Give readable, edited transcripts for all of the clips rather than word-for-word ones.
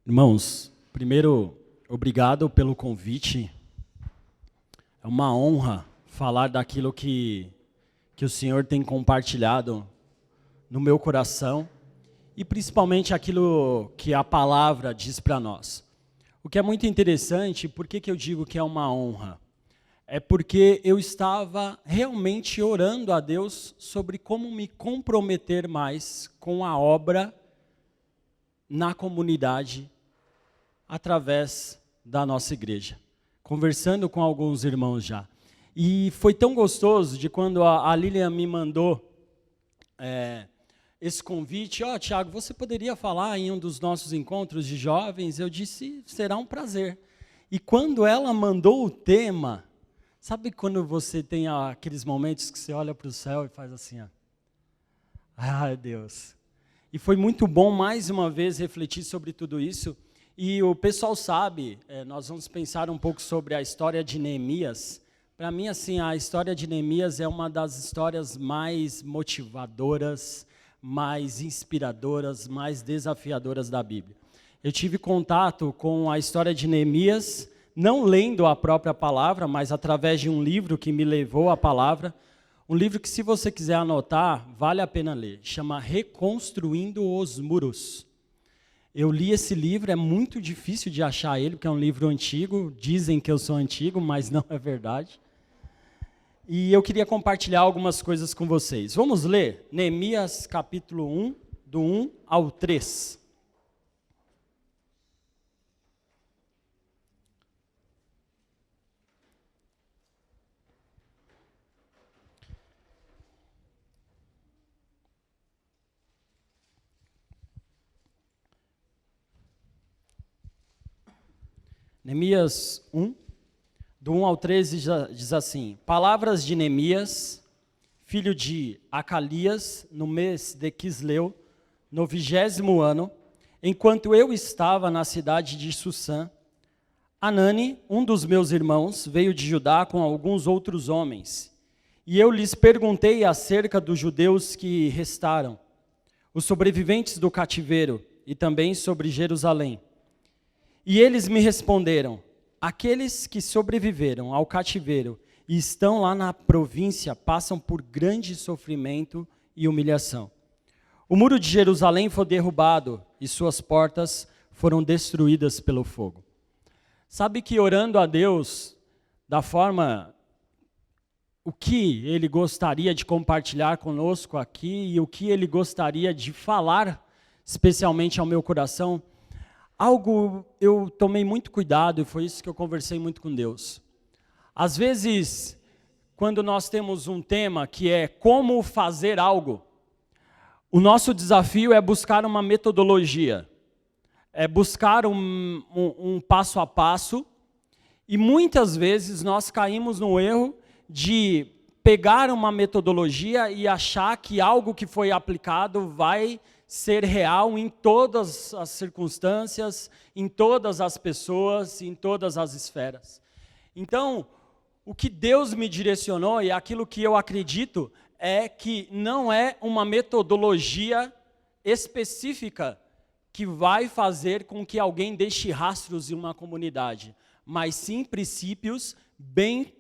Irmãos, primeiro, obrigado pelo convite. É uma honra falar daquilo que o Senhor tem compartilhado no meu coração e principalmente aquilo que a palavra diz para nós. O que é muito interessante, por que eu digo que é uma honra? É porque eu estava realmente orando a Deus sobre como me comprometer mais com a obra na comunidade através da nossa igreja, conversando com alguns irmãos já. E foi tão gostoso de quando a Lilian me mandou esse convite, Tiago, você poderia falar em um dos nossos encontros de jovens? Eu disse, será um prazer. E quando ela mandou o tema, sabe quando você tem aqueles momentos que você olha para o céu e faz assim, ai Deus. E foi muito bom mais uma vez refletir sobre tudo isso. E o pessoal sabe, nós vamos pensar um pouco sobre a história de Neemias. Para mim, assim, a história de Neemias é uma das histórias mais motivadoras, mais inspiradoras, mais desafiadoras da Bíblia. Eu tive contato com a história de Neemias, não lendo a própria palavra, mas através de um livro que me levou à palavra. Um livro que, se você quiser anotar, vale a pena ler. Chama Reconstruindo os Muros. Eu li esse livro, é muito difícil de achar ele, porque é um livro antigo. Dizem que eu sou antigo, mas não é verdade. E eu queria compartilhar algumas coisas com vocês. Vamos ler Neemias capítulo 1, do 1 ao 3. Neemias 1, do 1 ao 13, diz assim: Palavras de Neemias, filho de Acalias, no mês de Quisleu, no 20º ano, enquanto eu estava na cidade de Sussã, Anani, um dos meus irmãos, veio de Judá com alguns outros homens, e eu lhes perguntei acerca dos judeus que restaram, os sobreviventes do cativeiro, e também sobre Jerusalém. E eles me responderam: aqueles que sobreviveram ao cativeiro e estão lá na província passam por grande sofrimento e humilhação. O muro de Jerusalém foi derrubado e suas portas foram destruídas pelo fogo. Sabe que orando a Deus da forma o que Ele gostaria de compartilhar conosco aqui e o que Ele gostaria de falar especialmente ao meu coração, algo eu tomei muito cuidado e foi isso que eu conversei muito com Deus. Às vezes, quando nós temos um tema que é como fazer algo, o nosso desafio é buscar uma metodologia, é buscar um passo a passo, e muitas vezes nós caímos no erro de pegar uma metodologia e achar que algo que foi aplicado vai ser real em todas as circunstâncias, em todas as pessoas, em todas as esferas. Então, o que Deus me direcionou e aquilo que eu acredito é que não é uma metodologia específica que vai fazer com que alguém deixe rastros em uma comunidade, mas sim princípios bem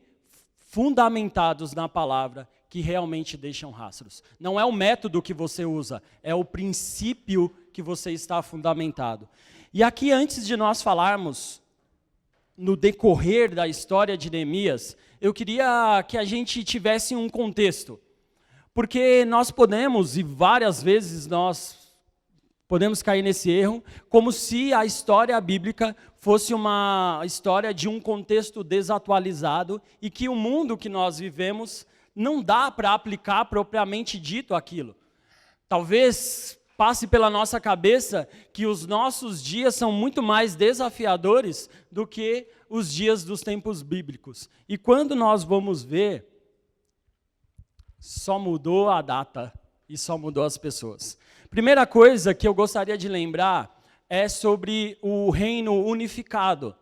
fundamentados na palavra, que realmente deixam rastros. Não é o método que você usa, é o princípio que você está fundamentado. E aqui, antes de nós falarmos no decorrer da história de Neemias, eu queria que a gente tivesse um contexto. Porque nós podemos, e várias vezes nós podemos cair nesse erro, como se a história bíblica fosse uma história de um contexto desatualizado e que o mundo que nós vivemos não dá para aplicar propriamente dito aquilo. Talvez passe pela nossa cabeça que os nossos dias são muito mais desafiadores do que os dias dos tempos bíblicos. E quando nós vamos ver, só mudou a data e só mudou as pessoas. Primeira coisa que eu gostaria de lembrar é sobre o reino unificado.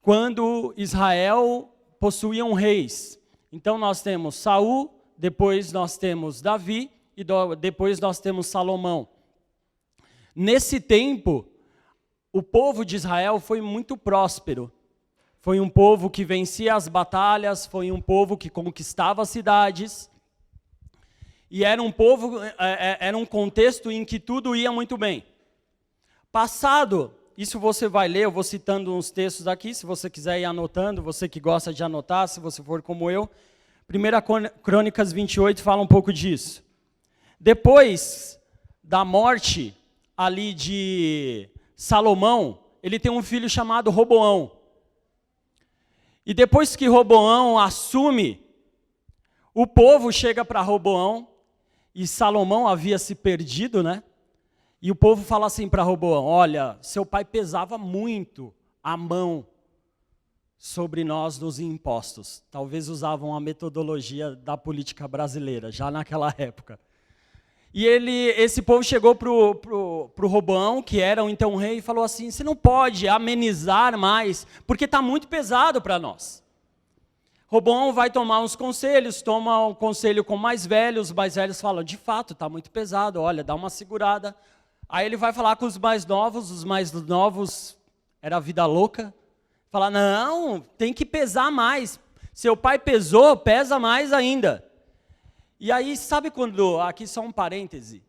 Quando Israel possuía reis. Então nós temos Saul, depois nós temos Davi e depois nós temos Salomão. Nesse tempo, o povo de Israel foi muito próspero. Foi um povo que vencia as batalhas, foi um povo que conquistava cidades. E era um povo, era um contexto em que tudo ia muito bem. Passado, isso você vai ler, eu vou citando uns textos aqui, se você quiser ir anotando, você que gosta de anotar, se você for como eu. 1 Crônicas 28 fala um pouco disso. Depois da morte ali de Salomão, ele tem um filho chamado Roboão. E depois que Roboão assume, o povo chega para Roboão, e Salomão havia se perdido, né? E o povo fala assim para Roboão: olha, seu pai pesava muito a mão sobre nós nos impostos. Talvez usavam a metodologia da política brasileira, já naquela época. E esse povo chegou pro Roboão, que era então rei, e falou assim: você não pode amenizar mais, porque está muito pesado para nós. Roboão vai tomar uns conselhos, toma um conselho com mais velhos, os mais velhos falam: de fato, está muito pesado, olha, dá uma segurada. Aí ele vai falar com os mais novos, era a vida louca, fala: não, tem que pesar mais, seu pai pesou, pesa mais ainda. E aí, sabe quando, aqui só um parêntese,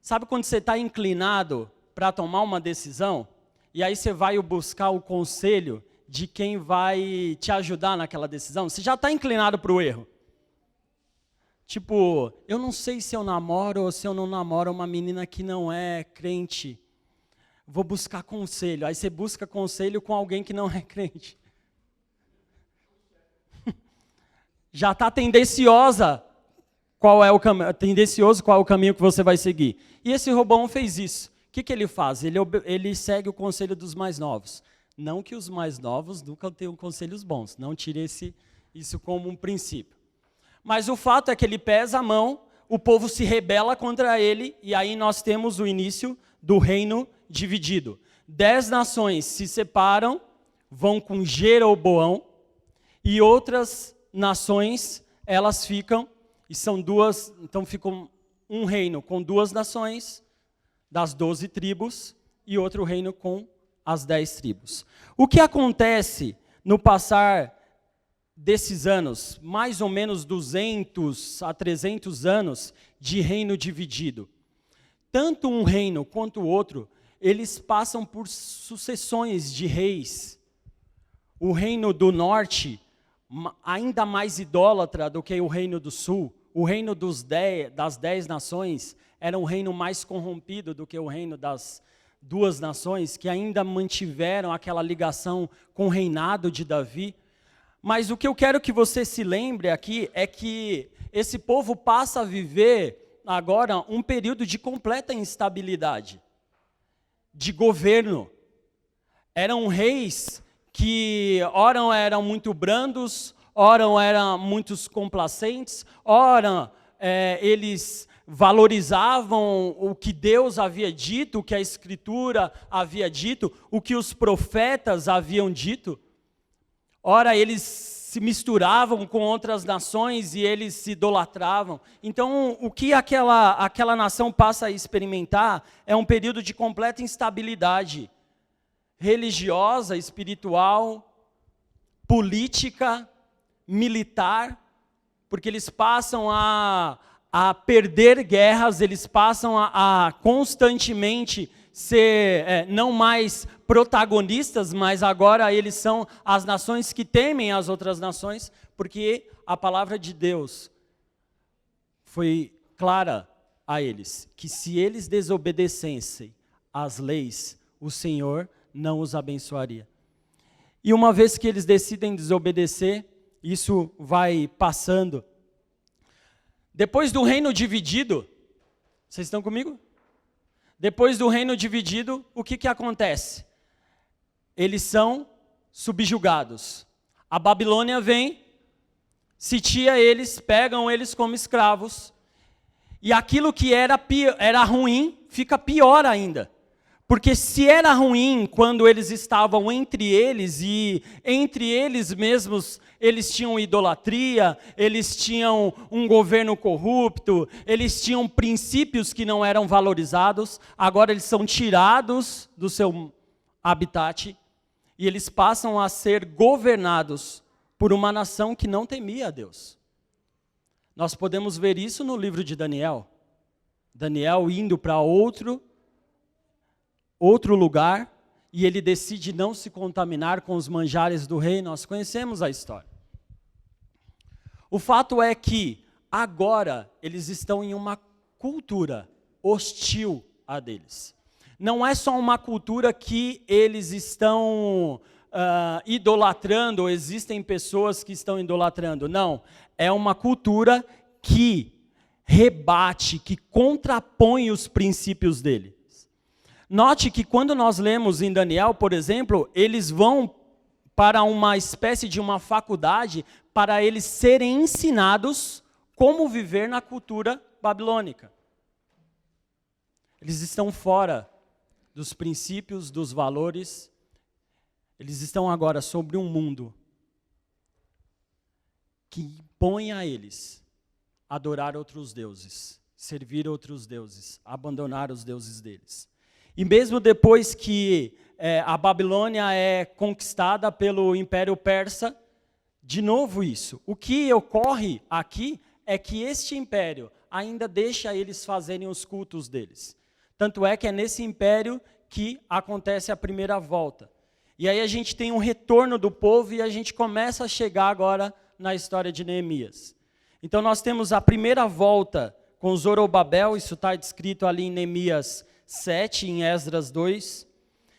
sabe quando você está inclinado para tomar uma decisão, e aí você vai buscar o conselho de quem vai te ajudar naquela decisão? Você já está inclinado para o erro. Tipo, eu não sei se eu namoro ou se eu não namoro uma menina que não é crente. Vou buscar conselho. Aí você busca conselho com alguém que não é crente. Já está tendencioso qual é o caminho que você vai seguir. E esse Roboão fez isso. O que ele faz? Ele segue o conselho dos mais novos. Não que os mais novos nunca tenham conselhos bons. Não tire isso como um princípio. Mas o fato é que ele pesa a mão, o povo se rebela contra ele, e aí nós temos o início do reino dividido. 10 nações se separam, vão com Jeroboão, e outras nações, elas ficam, e são duas, então ficam um reino com 2 nações, das 12 tribos, e outro reino com as 10 tribos. O que acontece no passar desses anos, mais ou menos 200 a 300 anos de reino dividido? Tanto um reino quanto o outro, eles passam por sucessões de reis. O reino do norte, ainda mais idólatra do que o reino do sul. O reino das 10 nações era um reino mais corrompido do que o reino das 2 nações, que ainda mantiveram aquela ligação com o reinado de Davi. Mas o que eu quero que você se lembre aqui é que esse povo passa a viver agora um período de completa instabilidade, de governo. Eram reis que ora eram muito brandos, ora eram muito complacentes, ora eles valorizavam o que Deus havia dito, o que a Escritura havia dito, o que os profetas haviam dito. Ora, eles se misturavam com outras nações e eles se idolatravam. Então, o que aquela nação passa a experimentar é um período de completa instabilidade religiosa, espiritual, política, militar, porque eles passam a perder guerras, eles passam a constantemente ser não mais protagonistas, mas agora eles são as nações que temem as outras nações, porque a palavra de Deus foi clara a eles, que se eles desobedecessem às leis, o Senhor não os abençoaria. E uma vez que eles decidem desobedecer, isso vai passando. Depois do reino dividido, vocês estão comigo? Depois do reino dividido, o que acontece? Eles são subjugados. A Babilônia vem, sitia eles, pegam eles como escravos, e aquilo que era ruim, fica pior ainda. Porque se era ruim quando eles estavam entre eles, e entre eles mesmos eles tinham idolatria, eles tinham um governo corrupto, eles tinham princípios que não eram valorizados, agora eles são tirados do seu habitat, e eles passam a ser governados por uma nação que não temia a Deus. Nós podemos ver isso no livro de Daniel. Daniel indo para outro lugar, e ele decide não se contaminar com os manjares do rei. Nós conhecemos a história. O fato é que agora eles estão em uma cultura hostil a deles. Não é só uma cultura que eles estão idolatrando, ou existem pessoas que estão idolatrando. Não, é uma cultura que rebate, que contrapõe os princípios deles. Note que quando nós lemos em Daniel, por exemplo, eles vão para uma espécie de uma faculdade para eles serem ensinados como viver na cultura babilônica. Eles estão fora dos princípios, dos valores. Eles estão agora sobre um mundo que impõe a eles adorar outros deuses, servir outros deuses, abandonar os deuses deles. E mesmo depois que a Babilônia é conquistada pelo Império Persa, de novo isso. O que ocorre aqui é que este império ainda deixa eles fazerem os cultos deles. Tanto é que é nesse império que acontece a primeira volta. E aí a gente tem um retorno do povo e a gente começa a chegar agora na história de Neemias. Então nós temos a primeira volta com Zorobabel, isso está descrito ali em Neemias 7, em Esdras 2.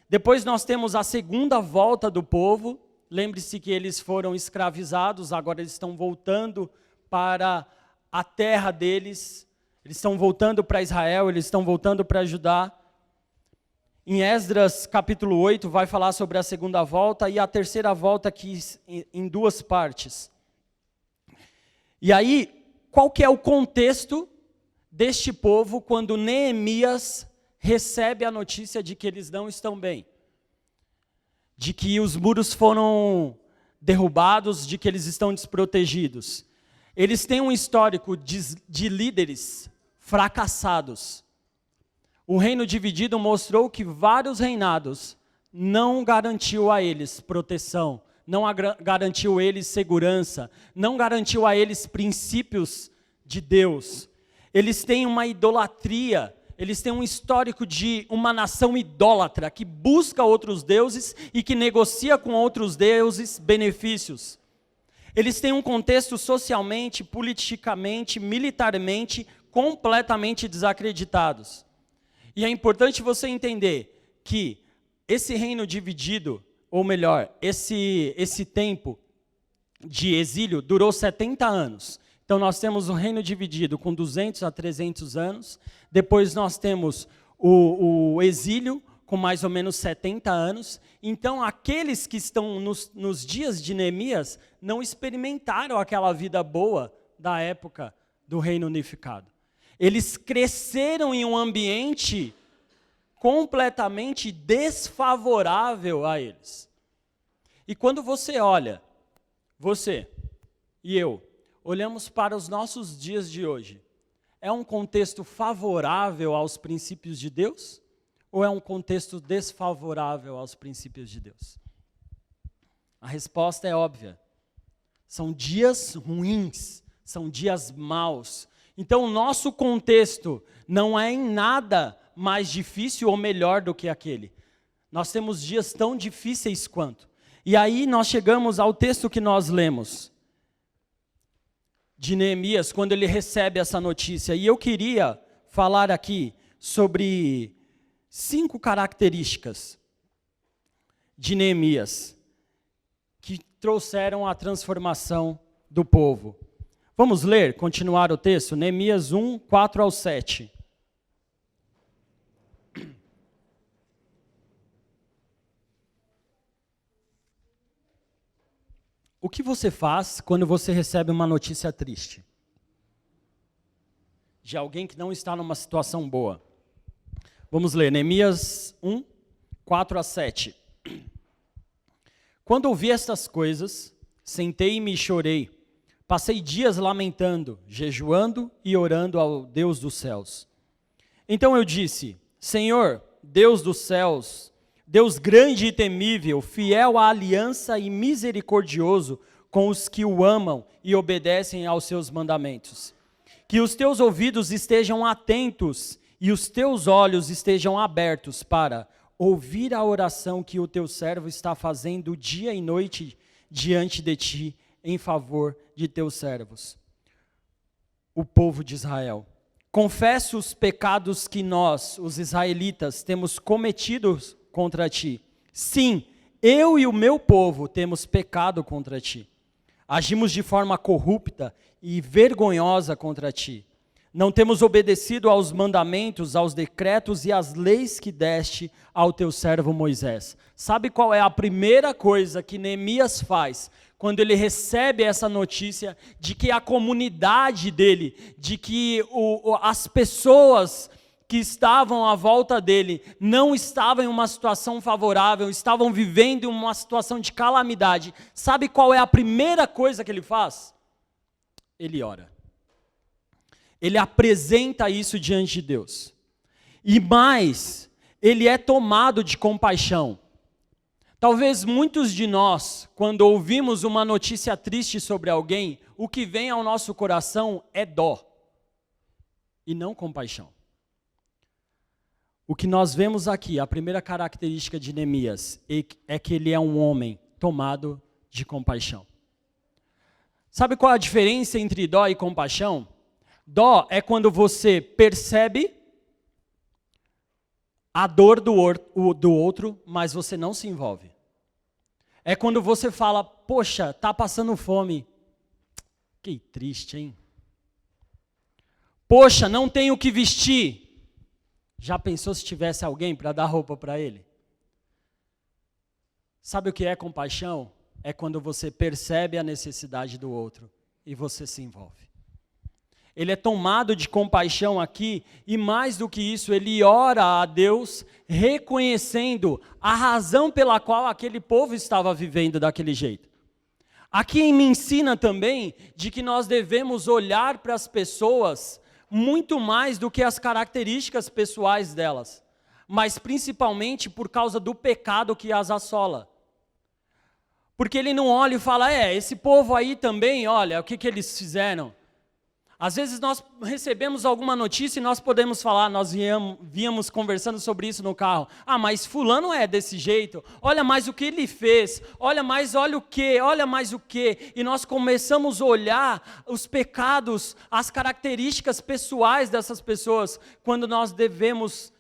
Depois nós temos a segunda volta do povo. Lembre-se que eles foram escravizados, agora eles estão voltando para a terra deles. Eles estão voltando para Israel, eles estão voltando para Judá. Em Esdras capítulo 8 vai falar sobre a segunda volta e a terceira volta aqui em duas partes. E aí, qual que é o contexto deste povo quando Neemias recebe a notícia de que eles não estão bem? De que os muros foram derrubados, de que eles estão desprotegidos. Eles têm um histórico de líderes fracassados. O reino dividido mostrou que vários reinados não garantiu a eles proteção, não garantiu a eles segurança, não garantiu a eles princípios de Deus. Eles têm uma idolatria, eles têm um histórico de uma nação idólatra, que busca outros deuses e que negocia com outros deuses benefícios. Eles têm um contexto socialmente, politicamente, militarmente, completamente desacreditados. E é importante você entender que esse reino dividido, ou melhor, esse tempo de exílio durou 70 anos. Então nós temos um reino dividido com 200 a 300 anos, depois nós temos o exílio com mais ou menos 70 anos. Então aqueles que estão nos dias de Neemias não experimentaram aquela vida boa da época do reino unificado. Eles cresceram em um ambiente completamente desfavorável a eles. E quando você olha, você e eu, olhamos para os nossos dias de hoje, é um contexto favorável aos princípios de Deus? Ou é um contexto desfavorável aos princípios de Deus? A resposta é óbvia. São dias ruins, são dias maus. Então o nosso contexto não é em nada mais difícil ou melhor do que aquele. Nós temos dias tão difíceis quanto. E aí nós chegamos ao texto que nós lemos, de Neemias, quando ele recebe essa notícia. E eu queria falar aqui sobre 5 características de Neemias que trouxeram a transformação do povo. Vamos ler, continuar o texto, Neemias 1, 4 ao 7. O que você faz quando você recebe uma notícia triste? De alguém que não está numa situação boa. Vamos ler, Neemias 1, 4 a 7. Quando ouvi estas coisas, sentei-me e chorei. Passei dias lamentando, jejuando e orando ao Deus dos céus. Então eu disse, Senhor, Deus dos céus, Deus grande e temível, fiel à aliança e misericordioso com os que o amam e obedecem aos seus mandamentos. Que os teus ouvidos estejam atentos e os teus olhos estejam abertos para ouvir a oração que o teu servo está fazendo dia e noite diante de ti em favor de teus servos, o povo de Israel. Confesso os pecados que nós, os israelitas, temos cometidos contra ti. Sim, eu e o meu povo temos pecado contra ti. Agimos de forma corrupta e vergonhosa contra ti. Não temos obedecido aos mandamentos, aos decretos e às leis que deste ao teu servo Moisés. Sabe qual é a primeira coisa que Neemias faz quando ele recebe essa notícia de que a comunidade dele, de que as pessoas que estavam à volta dele não estavam em uma situação favorável, estavam vivendo uma situação de calamidade? Sabe qual é a primeira coisa que ele faz? Ele ora. Ele apresenta isso diante de Deus. E mais, ele é tomado de compaixão. Talvez muitos de nós, quando ouvimos uma notícia triste sobre alguém, o que vem ao nosso coração é dó e não compaixão. O que nós vemos aqui, a primeira característica de Neemias, é que ele é um homem tomado de compaixão. Sabe qual é a diferença entre dó e compaixão? Dó é quando você percebe a dor do outro, mas você não se envolve. É quando você fala, poxa, tá passando fome. Que triste, hein? Poxa, não tenho o que vestir. Já pensou se tivesse alguém para dar roupa para ele? Sabe o que é compaixão? É quando você percebe a necessidade do outro e você se envolve. Ele é tomado de compaixão aqui, e mais do que isso, ele ora a Deus, reconhecendo a razão pela qual aquele povo estava vivendo daquele jeito. Aqui me ensina também de que nós devemos olhar para as pessoas muito mais do que as características pessoais delas, mas principalmente por causa do pecado que as assola. Porque ele não olha e fala, esse povo aí também, olha, o que eles fizeram? Às vezes nós recebemos alguma notícia e nós podemos falar, nós víamos conversando sobre isso no carro. Mas fulano é desse jeito, olha mais o que ele fez, olha mais o que. E nós começamos a olhar os pecados, as características pessoais dessas pessoas, quando nós devemos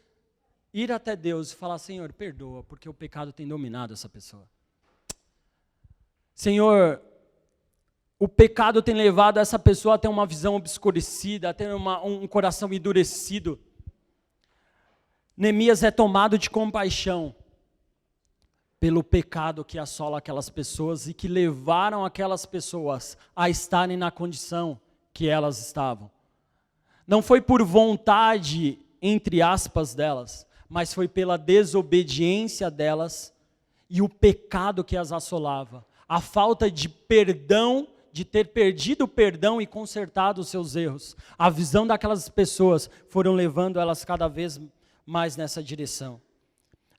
ir até Deus e falar, Senhor, perdoa, porque o pecado tem dominado essa pessoa. Senhor, o pecado tem levado essa pessoa a ter uma visão obscurecida, a ter um coração endurecido. Neemias é tomado de compaixão pelo pecado que assola aquelas pessoas e que levaram aquelas pessoas a estarem na condição que elas estavam. Não foi por vontade, entre aspas, delas, mas foi pela desobediência delas e o pecado que as assolava. A falta de perdão, de ter perdido o perdão e consertado os seus erros. A visão daquelas pessoas foram levando elas cada vez mais nessa direção.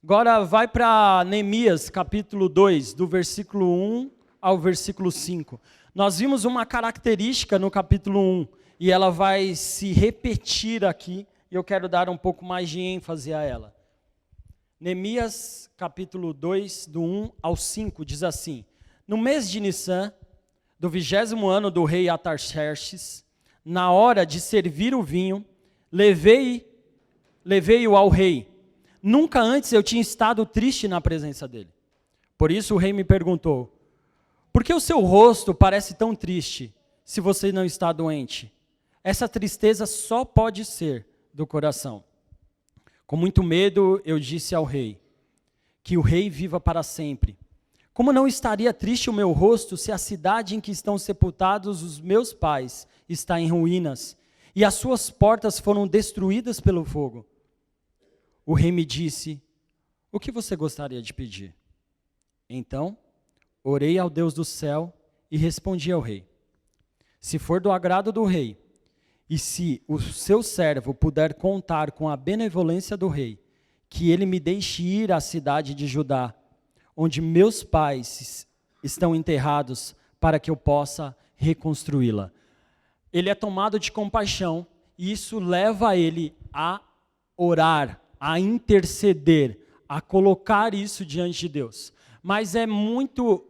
Agora vai para Neemias, capítulo 2, do versículo 1 ao versículo 5. Nós vimos uma característica no capítulo 1, e ela vai se repetir aqui, e eu quero dar um pouco mais de ênfase a ela. Neemias, capítulo 2, do 1 ao 5, diz assim: No mês de Nissan, do 20º ano do rei Artaxerxes, na hora de servir o vinho, levei-o ao rei. Nunca antes eu tinha estado triste na presença dele. Por isso o rei me perguntou, por que o seu rosto parece tão triste, se você não está doente? Essa tristeza só pode ser do coração. Com muito medo eu disse ao rei, que o rei viva para sempre. Como não estaria triste o meu rosto se a cidade em que estão sepultados os meus pais está em ruínas e as suas portas foram destruídas pelo fogo? O rei me disse, o que você gostaria de pedir? Então, orei ao Deus do céu e respondi ao rei, se for do agrado do rei, e se o seu servo puder contar com a benevolência do rei, que ele me deixe ir à cidade de Judá, onde meus pais estão enterrados, para que eu possa reconstruí-la. Ele é tomado de compaixão, e isso leva ele a orar, a interceder, a colocar isso diante de Deus. Mas é muito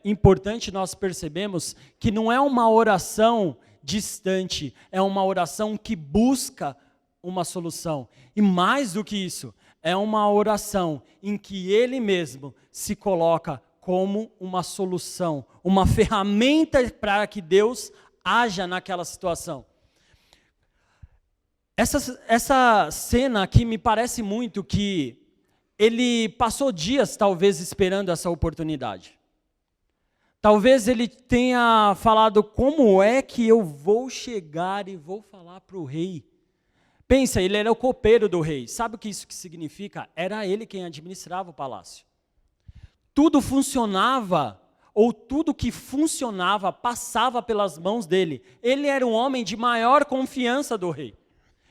importante nós percebemos que não é uma oração distante, é uma oração que busca uma solução. E mais do que isso, é uma oração em que ele mesmo se coloca como uma solução, uma ferramenta para que Deus haja naquela situação. Essa cena aqui me parece muito que ele passou dias, talvez, esperando essa oportunidade. Talvez ele tenha falado, como é que eu vou chegar e vou falar para o rei? Pensa, ele era o copeiro do rei. Sabe o que isso significa? Era ele quem administrava o palácio. Tudo funcionava, ou tudo que funcionava, passava pelas mãos dele. Ele era um homem de maior confiança do rei.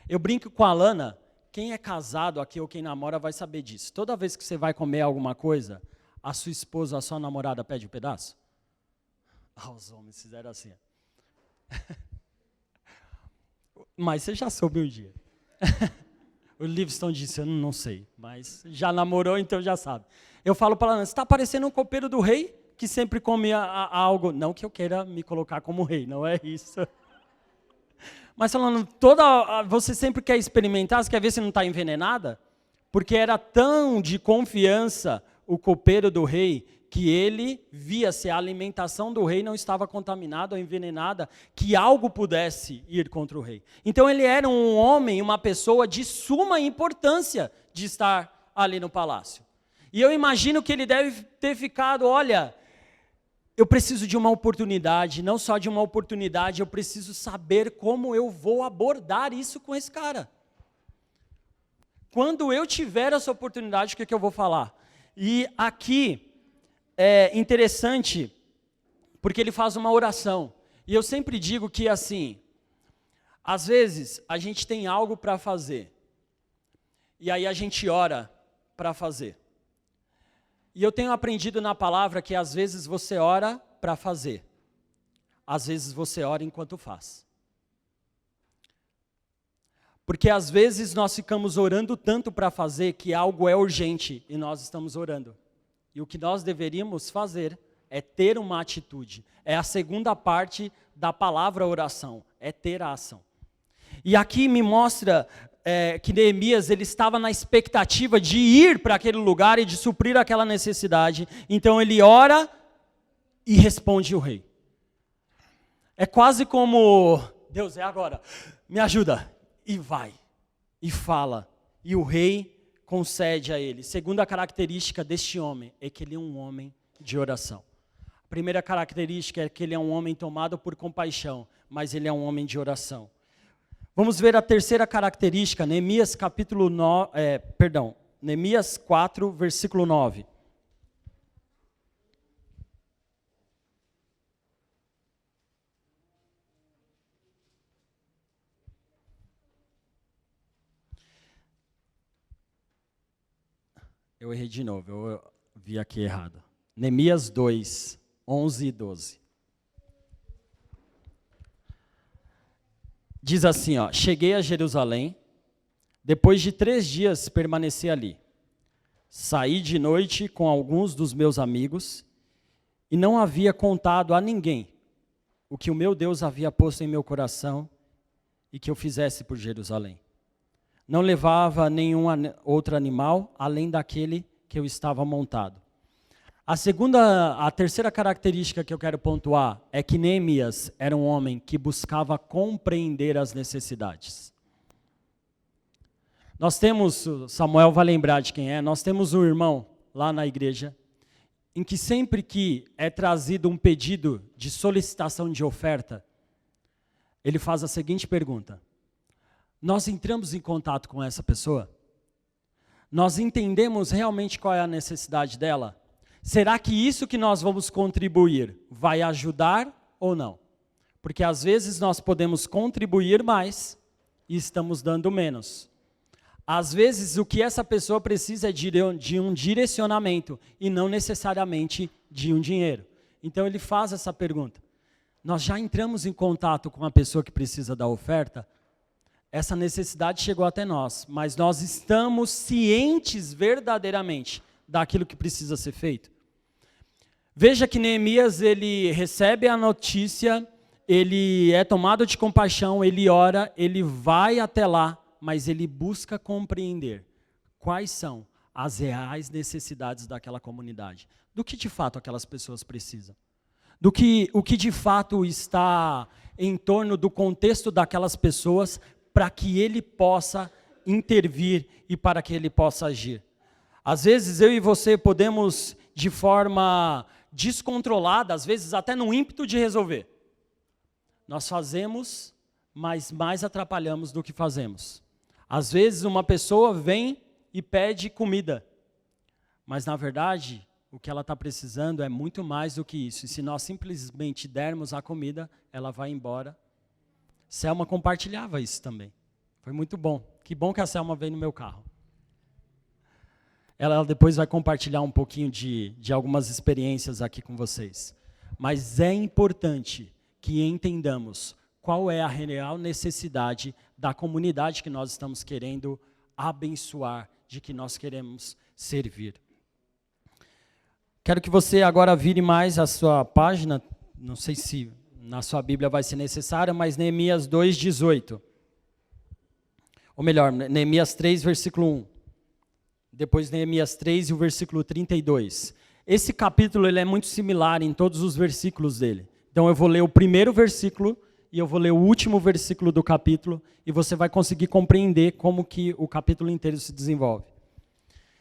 Eu brinco com a Lana, quem é casado aqui ou quem namora vai saber disso. Toda vez que você vai comer alguma coisa, a sua esposa, a sua namorada pede um pedaço? Os homens fizeram assim. Mas você já soube um dia. O Livingston disse, eu não sei, mas já namorou, então já sabe. Eu falo para ela, você está parecendo um copeiro do rei, que sempre come algo. Não que eu queira me colocar como rei, não é isso. Mas falando, você sempre quer experimentar, você quer ver se não está envenenada? Porque era tão de confiança o copeiro do rei, que ele via se a alimentação do rei não estava contaminada ou envenenada, que algo pudesse ir contra o rei. Então ele era um homem, uma pessoa de suma importância de estar ali no palácio. E eu imagino que ele deve ter ficado, olha, eu preciso de uma oportunidade, não só de uma oportunidade, eu preciso saber como eu vou abordar isso com esse cara. Quando eu tiver essa oportunidade, o que eu vou falar? E aqui é interessante, porque ele faz uma oração. E eu sempre digo que assim, às vezes a gente tem algo para fazer, e aí a gente ora para fazer. E eu tenho aprendido na palavra que às vezes você ora para fazer, às vezes você ora enquanto faz. Porque às vezes nós ficamos orando tanto para fazer que algo é urgente e nós estamos orando. E o que nós deveríamos fazer é ter uma atitude. É a segunda parte da palavra oração, é ter a ação. E aqui me mostra que Neemias ele estava na expectativa de ir para aquele lugar e de suprir aquela necessidade. Então ele ora e responde o rei. É quase como, Deus, é agora, me ajuda. E vai, e fala. E o rei concede a ele. Segunda característica deste homem é que ele é um homem de oração. A primeira característica é que ele é um homem tomado por compaixão, mas ele é um homem de oração. Vamos ver a terceira característica, Neemias Neemias 4, versículo 9. Eu errei de novo, eu vi aqui errado. Neemias 2, 11 e 12. Diz assim, ó, cheguei a Jerusalém, depois de 3 dias permaneci ali. Saí de noite com alguns dos meus amigos e não havia contado a ninguém o que o meu Deus havia posto em meu coração e que eu fizesse por Jerusalém. Não levava nenhum outro animal, além daquele que eu estava montado. A terceira característica que eu quero pontuar é que Neemias era um homem que buscava compreender as necessidades. Nós temos, Samuel vai lembrar de quem é, nós temos um irmão lá na igreja, em que sempre que é trazido um pedido de solicitação de oferta, ele faz a seguinte pergunta: nós entramos em contato com essa pessoa? Nós entendemos realmente qual é a necessidade dela? Será que isso que nós vamos contribuir vai ajudar ou não? Porque às vezes nós podemos contribuir mais e estamos dando menos. Às vezes, o que essa pessoa precisa é de um direcionamento e não necessariamente de um dinheiro. Então, ele faz essa pergunta. Nós já entramos em contato com a pessoa que precisa da oferta? Essa necessidade chegou até nós, mas nós estamos cientes verdadeiramente daquilo que precisa ser feito? Veja que Neemias, ele recebe a notícia, ele é tomado de compaixão, ele ora, ele vai até lá, mas ele busca compreender quais são as reais necessidades daquela comunidade. Do que de fato aquelas pessoas precisam. O que de fato está em torno do contexto daquelas pessoas para que ele possa intervir e para que ele possa agir. Às vezes eu e você podemos, de forma descontrolada, às vezes até no ímpeto de resolver. Nós fazemos, mas mais atrapalhamos do que fazemos. Às vezes uma pessoa vem e pede comida, mas na verdade o que ela está precisando é muito mais do que isso. E se nós simplesmente dermos a comida, ela vai embora. Selma compartilhava isso também. Foi muito bom. Que bom que a Selma veio no meu carro. Ela depois vai compartilhar um pouquinho de algumas experiências aqui com vocês. Mas é importante que entendamos qual é a real necessidade da comunidade que nós estamos querendo abençoar, de que nós queremos servir. Quero que você agora vire mais a sua página, não sei se na sua Bíblia vai ser necessário, mas Neemias 2:18. Ou melhor, Neemias 3, versículo 1. Depois Neemias 3 e o versículo 32. Esse capítulo ele é muito similar em todos os versículos dele. Então eu vou ler o primeiro versículo e eu vou ler o último versículo do capítulo e você vai conseguir compreender como que o capítulo inteiro se desenvolve.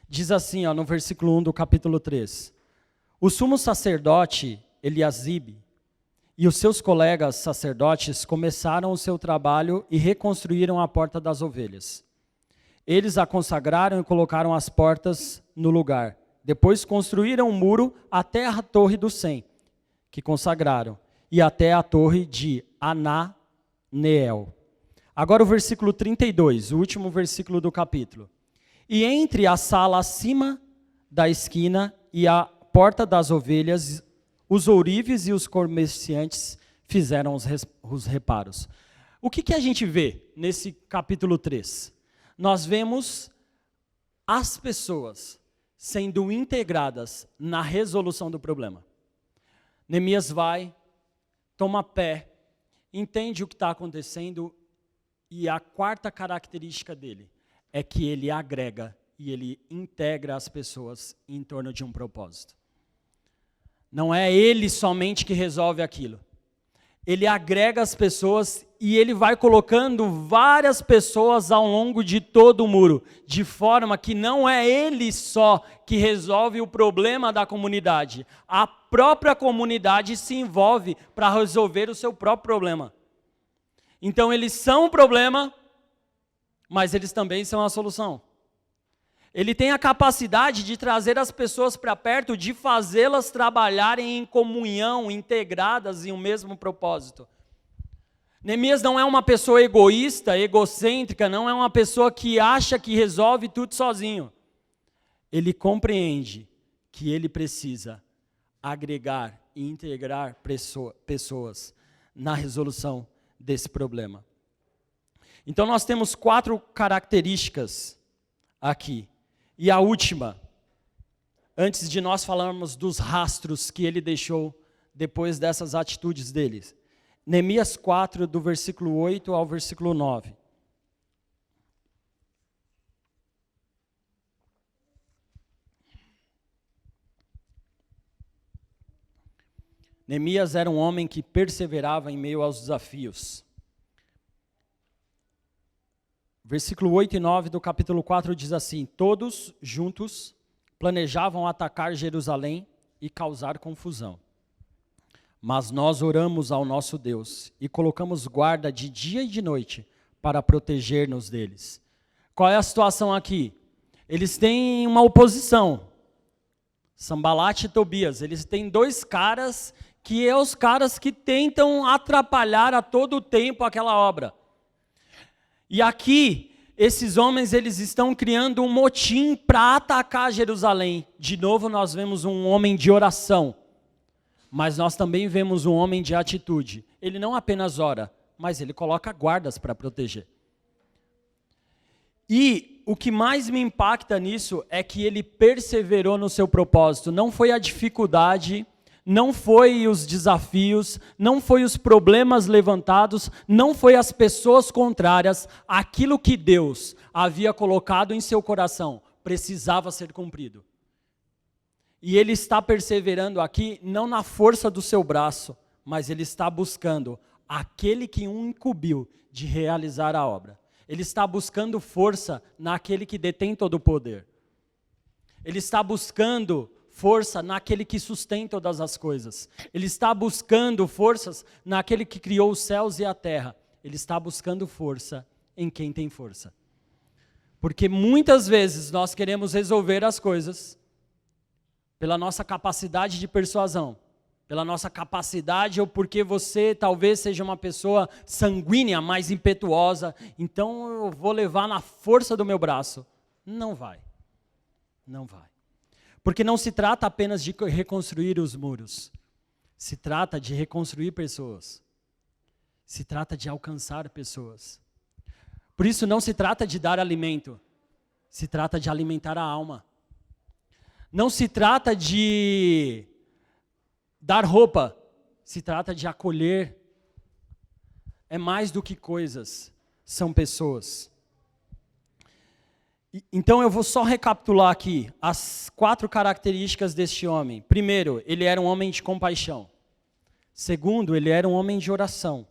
Diz assim, no versículo 1 do capítulo 3. O sumo sacerdote Eliasibe e os seus colegas sacerdotes começaram o seu trabalho e reconstruíram a porta das ovelhas. Eles a consagraram e colocaram as portas no lugar. Depois construíram um muro até a torre do Sem, que consagraram, e até a torre de Ananeel. Agora o versículo 32, o último versículo do capítulo. E entre a sala acima da esquina e a porta das ovelhas, os ourives e os comerciantes fizeram os reparos. O que a gente vê nesse capítulo 3? Nós vemos as pessoas sendo integradas na resolução do problema. Neemias vai, toma pé, entende o que está acontecendo e a quarta característica dele é que ele agrega e ele integra as pessoas em torno de um propósito. Não é ele somente que resolve aquilo. Ele agrega as pessoas e ele vai colocando várias pessoas ao longo de todo o muro, de forma que não é ele só que resolve o problema da comunidade. A própria comunidade se envolve para resolver o seu próprio problema. Então eles são o problema, mas eles também são a solução. Ele tem a capacidade de trazer as pessoas para perto, de fazê-las trabalharem em comunhão, integradas em um mesmo propósito. Neemias não é uma pessoa egoísta, egocêntrica, não é uma pessoa que acha que resolve tudo sozinho. Ele compreende que ele precisa agregar e integrar pessoas na resolução desse problema. Então nós temos 4 características aqui. E a última, antes de nós falarmos dos rastros que ele deixou depois dessas atitudes deles. Neemias 4, do versículo 8 ao versículo 9. Neemias era um homem que perseverava em meio aos desafios. Versículo 8 e 9 do capítulo 4 diz assim: todos juntos planejavam atacar Jerusalém e causar confusão. Mas nós oramos ao nosso Deus e colocamos guarda de dia e de noite para proteger-nos deles. Qual é a situação aqui? Eles têm uma oposição, Sambalat e Tobias. Eles têm 2 caras que é os caras que tentam atrapalhar a todo tempo aquela obra. E aqui, esses homens, eles estão criando um motim para atacar Jerusalém. De novo, nós vemos um homem de oração, mas nós também vemos um homem de atitude. Ele não apenas ora, mas ele coloca guardas para proteger. E o que mais me impacta nisso é que ele perseverou no seu propósito. Não foi a dificuldade, não foi os desafios, não foi os problemas levantados, não foi as pessoas contrárias. Aquilo que Deus havia colocado em seu coração precisava ser cumprido. E ele está perseverando aqui não na força do seu braço, mas ele está buscando aquele que o incumbiu de realizar a obra. Ele está buscando força naquele que detém todo o poder. Ele está buscando força naquele que sustenta todas as coisas. Ele está buscando forças naquele que criou os céus e a terra. Ele está buscando força em quem tem força. Porque muitas vezes nós queremos resolver as coisas pela nossa capacidade de persuasão, pela nossa capacidade ou porque você talvez seja uma pessoa sanguínea, mais impetuosa, então eu vou levar na força do meu braço. Não vai. Não vai. Porque não se trata apenas de reconstruir os muros. Se trata de reconstruir pessoas. Se trata de alcançar pessoas. Por isso não se trata de dar alimento. Se trata de alimentar a alma. Não se trata de dar roupa. Se trata de acolher. É mais do que coisas. São pessoas. Então eu vou só recapitular aqui as 4 características deste homem. Primeiro, ele era um homem de compaixão. Segundo, ele era um homem de oração.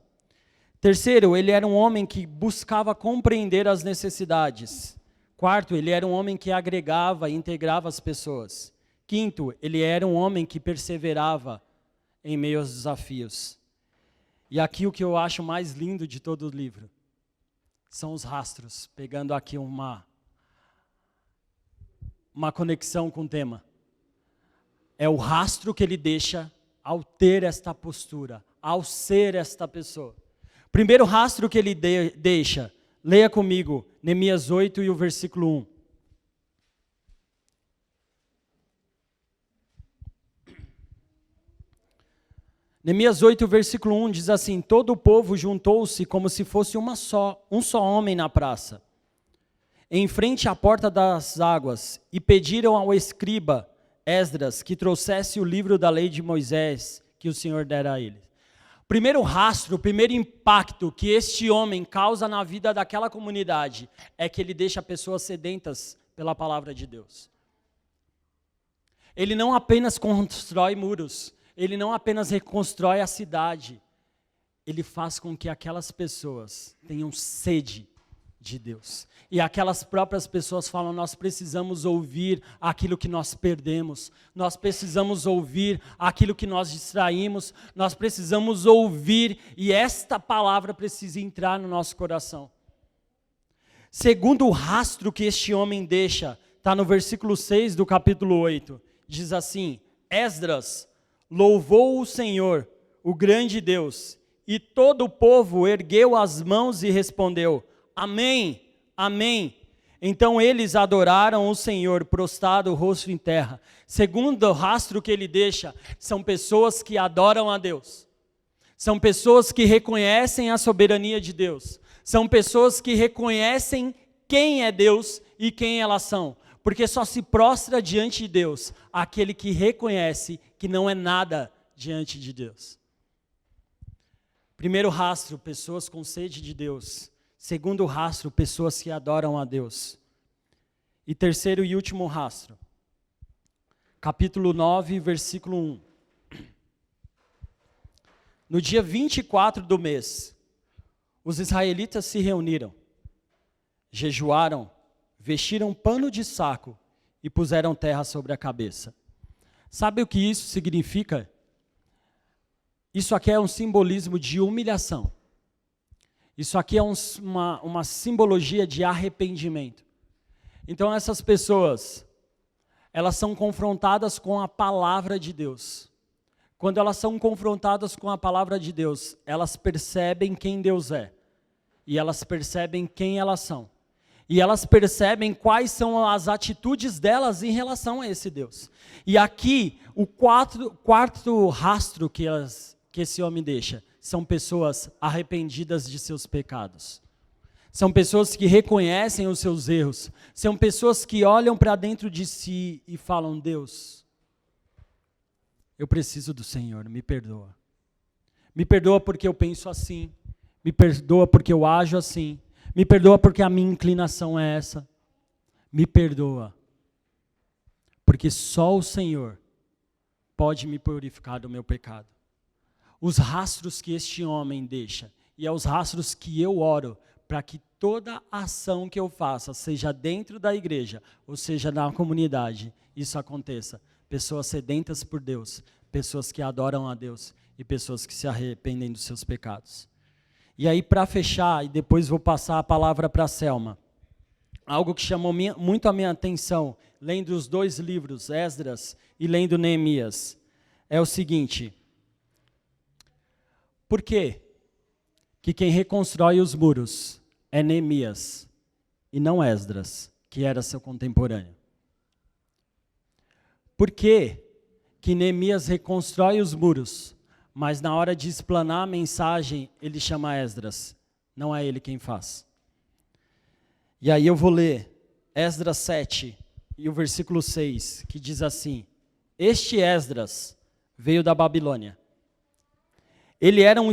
Terceiro, ele era um homem que buscava compreender as necessidades. Quarto, ele era um homem que agregava e integrava as pessoas. Quinto, ele era um homem que perseverava em meio aos desafios. E aqui o que eu acho mais lindo de todo o livro são os rastros, pegando aqui uma conexão com o tema. É o rastro que ele deixa ao ter esta postura, ao ser esta pessoa. Primeiro rastro que ele deixa, leia comigo, Neemias 8 e o versículo 1. Neemias 8, versículo 1 diz assim: todo o povo juntou-se como se fosse um só homem na praça, em frente à porta das águas, e pediram ao escriba Esdras que trouxesse o livro da lei de Moisés que o Senhor dera a eles. Primeiro rastro, o primeiro impacto que este homem causa na vida daquela comunidade é que ele deixa pessoas sedentas pela palavra de Deus. Ele não apenas constrói muros, ele não apenas reconstrói a cidade, ele faz com que aquelas pessoas tenham sede de Deus. E aquelas próprias pessoas falam: nós precisamos ouvir aquilo que nós perdemos, nós precisamos ouvir aquilo que nós distraímos, nós precisamos ouvir, e esta palavra precisa entrar no nosso coração. Segundo o rastro que este homem deixa, está no versículo 6 do capítulo 8, diz assim: Esdras louvou o Senhor, o grande Deus, e todo o povo ergueu as mãos e respondeu: Amém, amém. Então eles adoraram o Senhor, prostrado o rosto em terra. Segundo o rastro que ele deixa, são pessoas que adoram a Deus. São pessoas que reconhecem a soberania de Deus. São pessoas que reconhecem quem é Deus e quem elas são. Porque só se prostra diante de Deus aquele que reconhece que não é nada diante de Deus. Primeiro rastro, pessoas com sede de Deus. Segundo rastro, pessoas que adoram a Deus. E terceiro e último rastro, capítulo 9, versículo 1. No dia 24 do mês, os israelitas se reuniram, jejuaram, vestiram pano de saco e puseram terra sobre a cabeça. Sabe o que isso significa? Isso aqui é um simbolismo de humilhação. Isso aqui é uma simbologia de arrependimento. Então essas pessoas, elas são confrontadas com a palavra de Deus. Quando elas são confrontadas com a palavra de Deus, elas percebem quem Deus é. E elas percebem quem elas são. E elas percebem quais são as atitudes delas em relação a esse Deus. E aqui, o quarto rastro que esse homem deixa, são pessoas arrependidas de seus pecados. São pessoas que reconhecem os seus erros. São pessoas que olham para dentro de si e falam: Deus, eu preciso do Senhor, me perdoa. Me perdoa porque eu penso assim. Me perdoa porque eu ajo assim. Me perdoa porque a minha inclinação é essa. Me perdoa. Porque só o Senhor pode me purificar do meu pecado. Os rastros que este homem deixa, e é os rastros que eu oro, para que toda ação que eu faça, seja dentro da igreja, ou seja na comunidade, isso aconteça. Pessoas sedentas por Deus, pessoas que adoram a Deus e pessoas que se arrependem dos seus pecados. E aí, para fechar, e depois vou passar a palavra para a Selma, algo que chamou muito a minha atenção, lendo os 2 livros, Esdras e lendo Neemias, é o seguinte: por que quem reconstrói os muros é Neemias e não Esdras, que era seu contemporâneo? Por que Neemias reconstrói os muros, mas na hora de explanar a mensagem, ele chama Esdras? Não é ele quem faz. E aí eu vou ler Esdras 7 e o versículo 6, que diz assim: este Esdras veio da Babilônia. Ele era um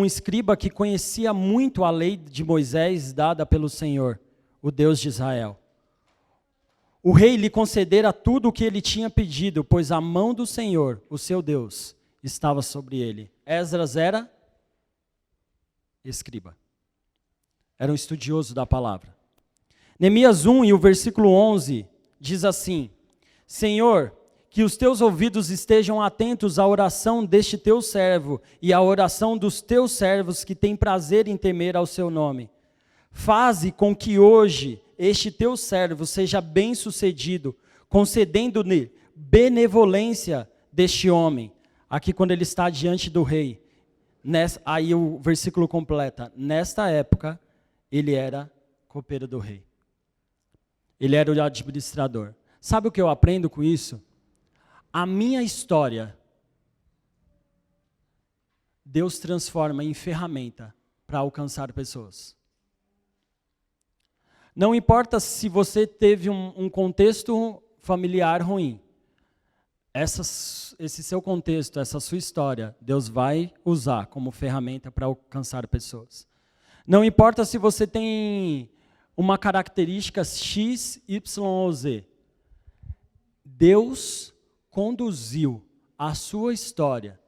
escriba que conhecia muito a lei de Moisés dada pelo Senhor, o Deus de Israel. O rei lhe concedera tudo o que ele tinha pedido, pois a mão do Senhor, o seu Deus, estava sobre ele. Esdras era escriba. Era um estudioso da palavra. Neemias 1 e o versículo 11 diz assim: Senhor, que os teus ouvidos estejam atentos à oração deste teu servo e à oração dos teus servos que têm prazer em temer ao seu nome. Faze com que hoje este teu servo seja bem-sucedido, concedendo-lhe benevolência deste homem. Aqui quando ele está diante do rei, aí o versículo completa: nesta época, ele era copeiro do rei. Ele era o administrador. Sabe o que eu aprendo com isso? A minha história, Deus transforma em ferramenta para alcançar pessoas. Não importa se você teve um contexto familiar ruim. Esse seu contexto, essa sua história, Deus vai usar como ferramenta para alcançar pessoas. Não importa se você tem uma característica X, Y ou Z. Deus conduziu a sua história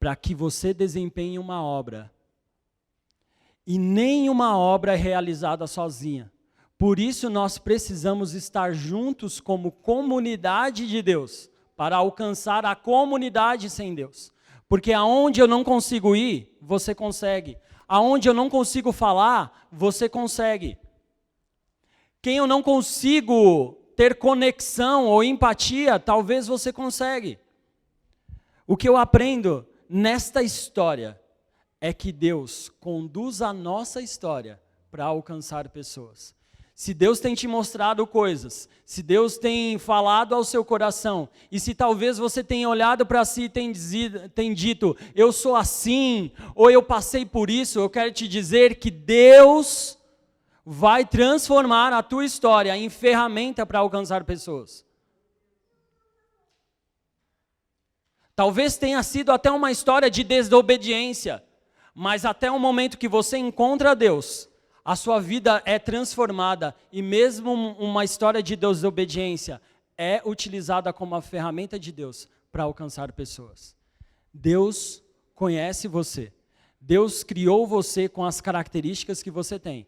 para que você desempenhe uma obra. E nenhuma obra é realizada sozinha. Por isso nós precisamos estar juntos como comunidade de Deus, para alcançar a comunidade sem Deus. Porque aonde eu não consigo ir, você consegue. Aonde eu não consigo falar, você consegue. Quem eu não consigo ter conexão ou empatia, talvez você consegue. O que eu aprendo nesta história é que Deus conduz a nossa história para alcançar pessoas. Se Deus tem te mostrado coisas, se Deus tem falado ao seu coração, e se talvez você tenha olhado para si e tem dito, eu sou assim, ou eu passei por isso, eu quero te dizer que Deus vai transformar a tua história em ferramenta para alcançar pessoas. Talvez tenha sido até uma história de desobediência, mas até o momento que você encontra Deus, a sua vida é transformada e mesmo uma história de desobediência é utilizada como uma ferramenta de Deus para alcançar pessoas. Deus conhece você. Deus criou você com as características que você tem.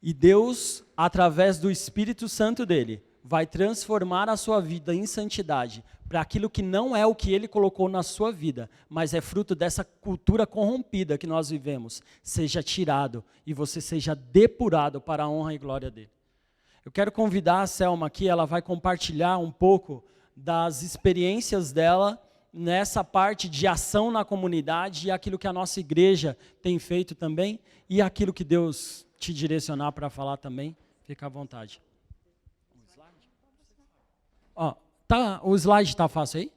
E Deus, através do Espírito Santo dele, vai transformar a sua vida em santidade para aquilo que não é o que ele colocou na sua vida, mas é fruto dessa cultura corrompida que nós vivemos, seja tirado e você seja depurado para a honra e glória dele. Eu quero convidar a Selma aqui, ela vai compartilhar um pouco das experiências dela nessa parte de ação na comunidade e aquilo que a nossa igreja tem feito também e aquilo que Deus te direcionar para falar também, fica à vontade. Ó, o slide está fácil aí?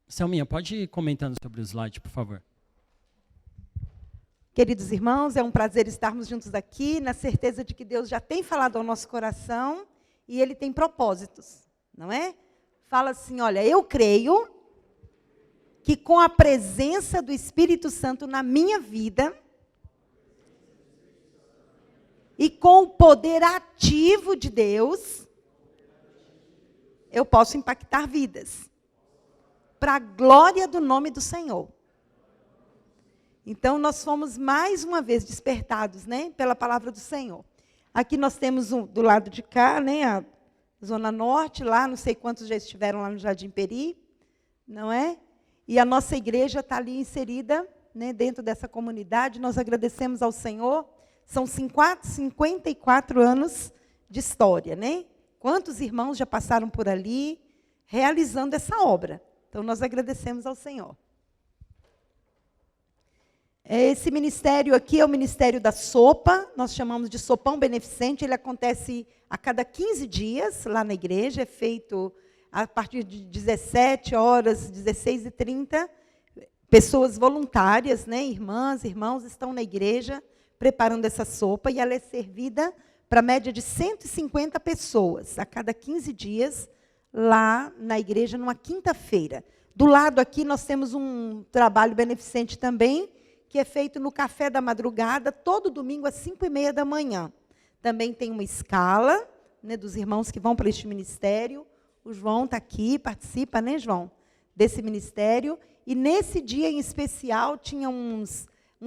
Selminha, pode ir comentando sobre o slide, por favor. Queridos irmãos, é um prazer estarmos juntos aqui, na certeza de que Deus já tem falado ao nosso coração e Ele tem propósitos, não é? Fala assim, olha, eu creio que com a presença do Espírito Santo na minha vida e com o poder ativo de Deus, eu posso impactar vidas, para a glória do nome do Senhor. Então, nós fomos mais uma vez despertados, né, pela palavra do Senhor. Aqui nós temos do lado de cá, né, a Zona Norte, lá, não sei quantos já estiveram lá no Jardim Peri, não é? E a nossa igreja está ali inserida, né, dentro dessa comunidade. Nós agradecemos ao Senhor. São 54 anos de história, né? Quantos irmãos já passaram por ali, realizando essa obra. Então, nós agradecemos ao Senhor. Esse ministério aqui é o Ministério da Sopa, nós chamamos de Sopão Beneficente, ele acontece a cada 15 dias lá na igreja, é feito a partir de 17 horas, 16h30, pessoas voluntárias, né, irmãs, irmãos, estão na igreja preparando essa sopa, e ela é servida para a média de 150 pessoas, a cada 15 dias, lá na igreja, numa quinta-feira. Do lado aqui nós temos um trabalho beneficente também, que é feito no café da madrugada, todo domingo às 5h30 da manhã. Também tem uma escala, né, dos irmãos que vão para este ministério. O João está aqui, participa, né, João, desse ministério. E nesse dia em especial tinha um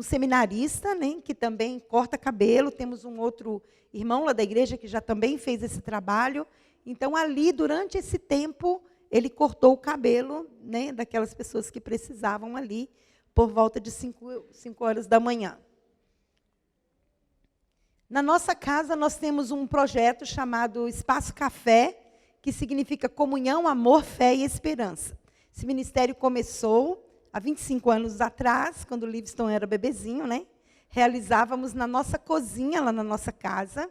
seminarista, né, que também corta cabelo. Temos um outro irmão lá da igreja que já também fez esse trabalho. Então, ali, durante esse tempo, ele cortou o cabelo, né, daquelas pessoas que precisavam ali, por volta de 5 horas da manhã. Na nossa casa, nós temos um projeto chamado Espaço Café, que significa comunhão, amor, fé e esperança. Esse ministério começou há 25 anos atrás, quando o Livingston era bebezinho, né? Realizávamos na nossa cozinha, lá na nossa casa.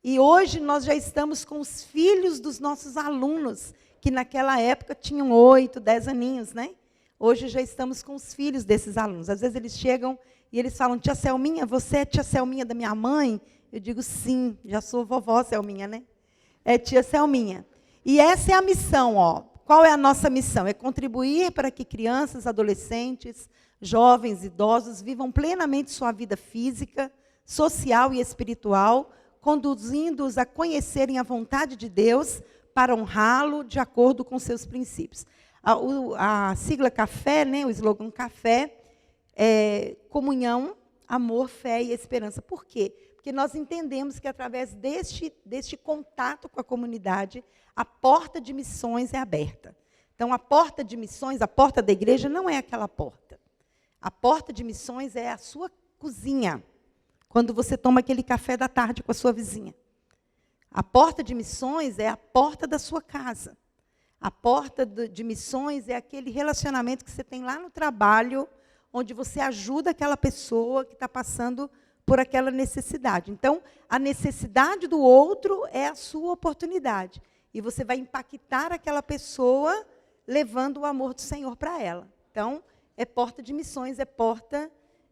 E hoje nós já estamos com os filhos dos nossos alunos, que naquela época tinham 8, 10 aninhos, né? Hoje já estamos com os filhos desses alunos. Às vezes eles chegam e eles falam, tia Selminha, você é tia Selminha da minha mãe? Eu digo, sim, já sou vovó Selminha, né? É tia Selminha. E essa é a missão, ó. Qual é a nossa missão? É contribuir para que crianças, adolescentes, jovens, idosos vivam plenamente sua vida física, social e espiritual, conduzindo-os a conhecerem a vontade de Deus para honrá-lo de acordo com seus princípios. A sigla CAFÉ, né, o slogan CAFÉ, é comunhão, amor, fé e esperança. Por quê? Porque nós entendemos que, através deste contato com a comunidade, a porta de missões é aberta. Então, a porta de missões, a porta da igreja, não é aquela porta. A porta de missões é a sua cozinha, quando você toma aquele café da tarde com a sua vizinha. A porta de missões é a porta da sua casa. A porta de missões é aquele relacionamento que você tem lá no trabalho, onde você ajuda aquela pessoa que está passando por aquela necessidade. Então, a necessidade do outro é a sua oportunidade. E você vai impactar aquela pessoa, levando o amor do Senhor para ela. Então, é porta de missões, é porta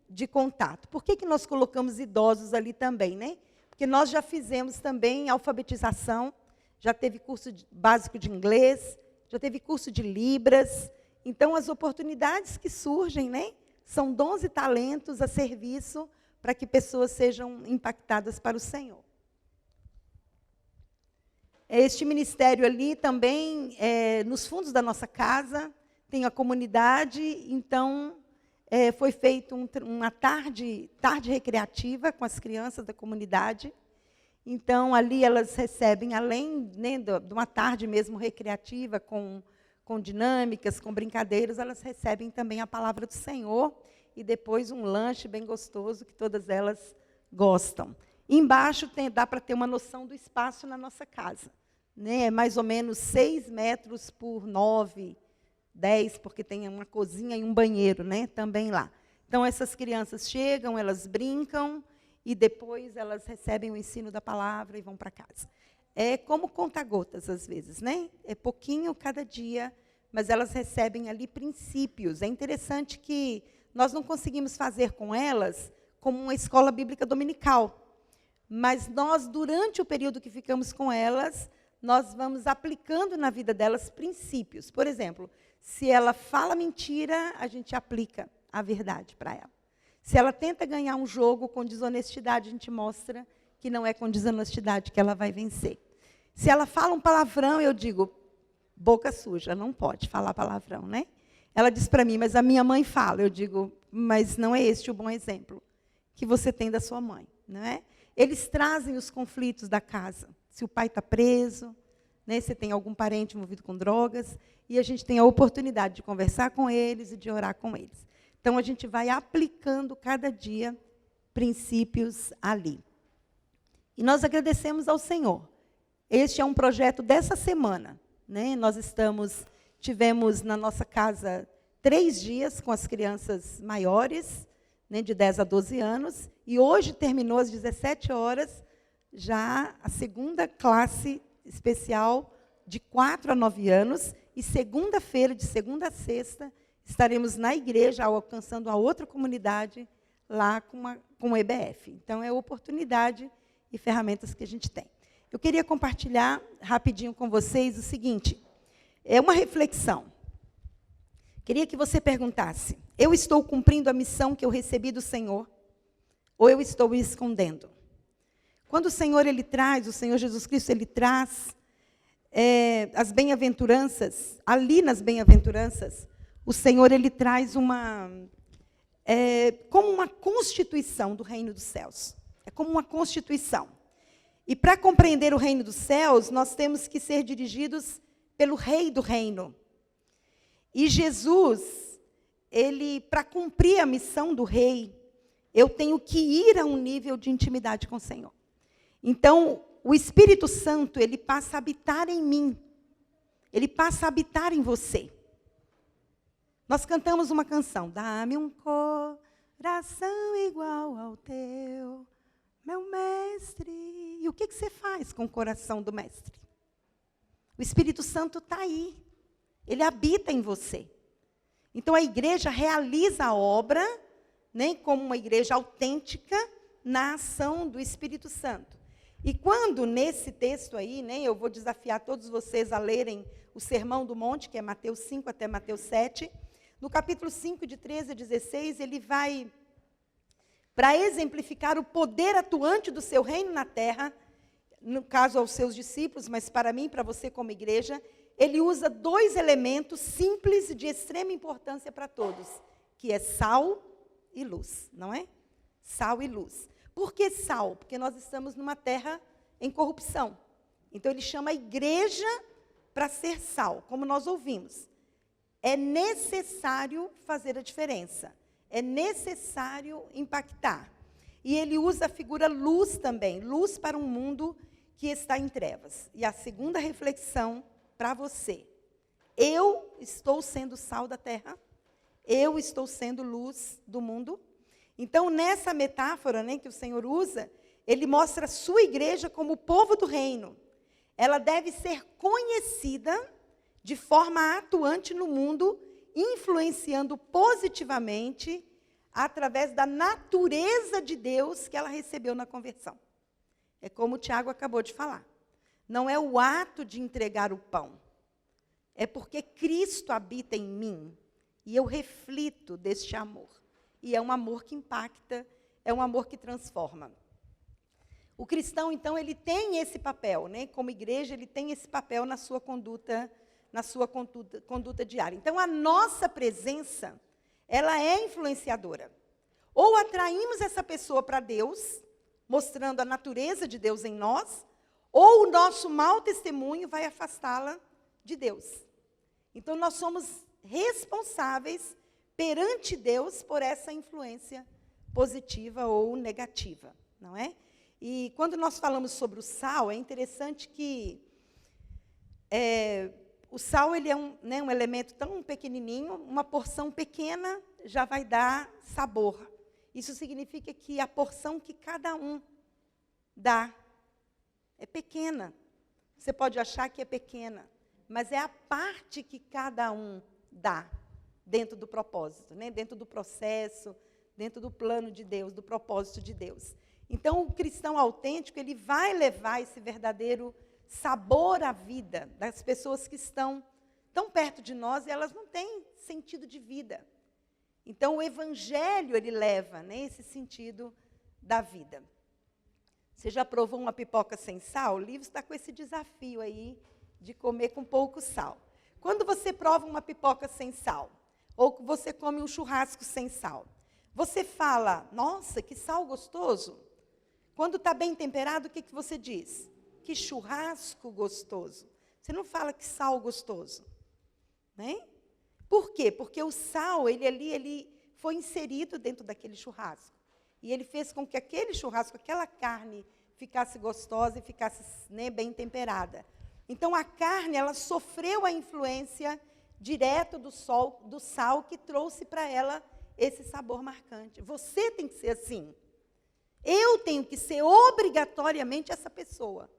de contato. Por que nós colocamos idosos ali também, né? Porque nós já fizemos também alfabetização, já teve curso básico de inglês, já teve curso de Libras. Então, as oportunidades que surgem, né, são dons e talentos a serviço para que pessoas sejam impactadas para o Senhor. Este ministério ali também, nos fundos da nossa casa, tem a comunidade, então, foi feita uma tarde recreativa com as crianças da comunidade. Então, ali elas recebem, além, né, de uma tarde mesmo recreativa, com dinâmicas, com brincadeiras, elas recebem também a palavra do Senhor e depois um lanche bem gostoso que todas elas gostam. Embaixo dá para ter uma noção do espaço na nossa casa. Né? É mais ou menos 6 metros por 9, 10, porque tem uma cozinha e um banheiro, né, também lá. Então, essas crianças chegam, elas brincam, e depois elas recebem o ensino da palavra e vão para casa. É como conta-gotas, às vezes, né? É pouquinho cada dia, mas elas recebem ali princípios. É interessante que nós não conseguimos fazer com elas como uma escola bíblica dominical, mas nós, durante o período que ficamos com elas, nós vamos aplicando na vida delas princípios. Por exemplo, se ela fala mentira, a gente aplica a verdade para ela. Se ela tenta ganhar um jogo com desonestidade, a gente mostra que não é com desonestidade que ela vai vencer. Se ela fala um palavrão, eu digo, boca suja, não pode falar palavrão, né? Ela diz para mim, mas a minha mãe fala. Eu digo, mas não é este o bom exemplo que você tem da sua mãe, não é? Eles trazem os conflitos da casa. Se o pai está preso, né, se tem algum parente envolvido com drogas, e a gente tem a oportunidade de conversar com eles e de orar com eles. Então, a gente vai aplicando cada dia princípios ali. E nós agradecemos ao Senhor. Este é um projeto dessa semana, né? Nós tivemos na nossa casa 3 dias com as crianças maiores, né, de 10 a 12 anos, e hoje terminou às 17 horas, já a segunda classe especial de 4 a 9 anos, e segunda-feira, de segunda a sexta, estaremos na igreja, alcançando a outra comunidade, lá com o EBF. Então, é oportunidade e ferramentas que a gente tem. Eu queria compartilhar rapidinho com vocês o seguinte, é uma reflexão. Queria que você perguntasse, eu estou cumprindo a missão que eu recebi do Senhor, ou eu estou me escondendo? Quando o Senhor o Senhor Jesus Cristo, ele traz as bem-aventuranças, ali nas bem-aventuranças, o Senhor, ele traz como uma constituição do reino dos céus. É como uma constituição. E para compreender o reino dos céus, nós temos que ser dirigidos pelo rei do reino. E Jesus, para cumprir a missão do rei, eu tenho que ir a um nível de intimidade com o Senhor. Então, o Espírito Santo, ele passa a habitar em mim. Ele passa a habitar em você. Nós cantamos uma canção, dá-me um coração igual ao teu, meu mestre. E o que você faz com o coração do mestre? O Espírito Santo está aí. Ele habita em você. Então, a igreja realiza a obra, né, como uma igreja autêntica, na ação do Espírito Santo. E quando, nesse texto aí, né, eu vou desafiar todos vocês a lerem o Sermão do Monte, que é Mateus 5 até Mateus 7, no capítulo 5, de 13 a 16, ele vai, para exemplificar o poder atuante do seu reino na terra, no caso aos seus discípulos, mas para mim, para você como igreja, ele usa 2 elementos simples e de extrema importância para todos, que é sal e luz, não é? Sal e luz. Por que sal? Porque nós estamos numa terra em corrupção. Então, ele chama a igreja para ser sal, como nós ouvimos. É necessário fazer a diferença. É necessário impactar. E ele usa a figura luz também, luz para um mundo que está em trevas. E a segunda reflexão para você. Eu estou sendo sal da terra? Eu estou sendo luz do mundo? Então, nessa metáfora, né, que o Senhor usa, ele mostra a sua igreja como o povo do reino. Ela deve ser conhecida de forma atuante no mundo, influenciando positivamente através da natureza de Deus que ela recebeu na conversão. É como o Tiago acabou de falar. Não é o ato de entregar o pão. É porque Cristo habita em mim e eu reflito deste amor. E é um amor que impacta, é um amor que transforma. O cristão, então, ele tem esse papel, né? Como igreja, ele tem esse papel na sua conduta diária. Então, a nossa presença, ela é influenciadora. Ou atraímos essa pessoa para Deus, mostrando a natureza de Deus em nós, ou o nosso mau testemunho vai afastá-la de Deus. Então, nós somos responsáveis perante Deus por essa influência positiva ou negativa, não é? E quando nós falamos sobre o sal, é interessante que o sal ele é um elemento tão pequenininho, uma porção pequena já vai dar sabor. Isso significa que a porção que cada um dá é pequena. Você pode achar que é pequena, mas é a parte que cada um dá dentro do propósito, né? Dentro do processo, dentro do plano de Deus, do propósito de Deus. Então, o cristão autêntico, ele vai levar esse verdadeiro sabor à vida das pessoas que estão tão perto de nós e elas não têm sentido de vida. Então, o evangelho, ele leva, né, esse sentido da vida. Você já provou uma pipoca sem sal? O livro está com esse desafio aí de comer com pouco sal. Quando você prova uma pipoca sem sal, ou você come um churrasco sem sal, você fala, nossa, que sal gostoso. Quando está bem temperado, o que você diz? Que churrasco gostoso. Você não fala que sal gostoso. Né? Por quê? Porque o sal, ele foi inserido dentro daquele churrasco. E ele fez com que aquele churrasco, aquela carne, ficasse gostosa e ficasse, né, bem temperada. Então, a carne, ela sofreu a influência direta do sal que trouxe para ela esse sabor marcante. Você tem que ser assim. Eu tenho que ser obrigatoriamente essa pessoa.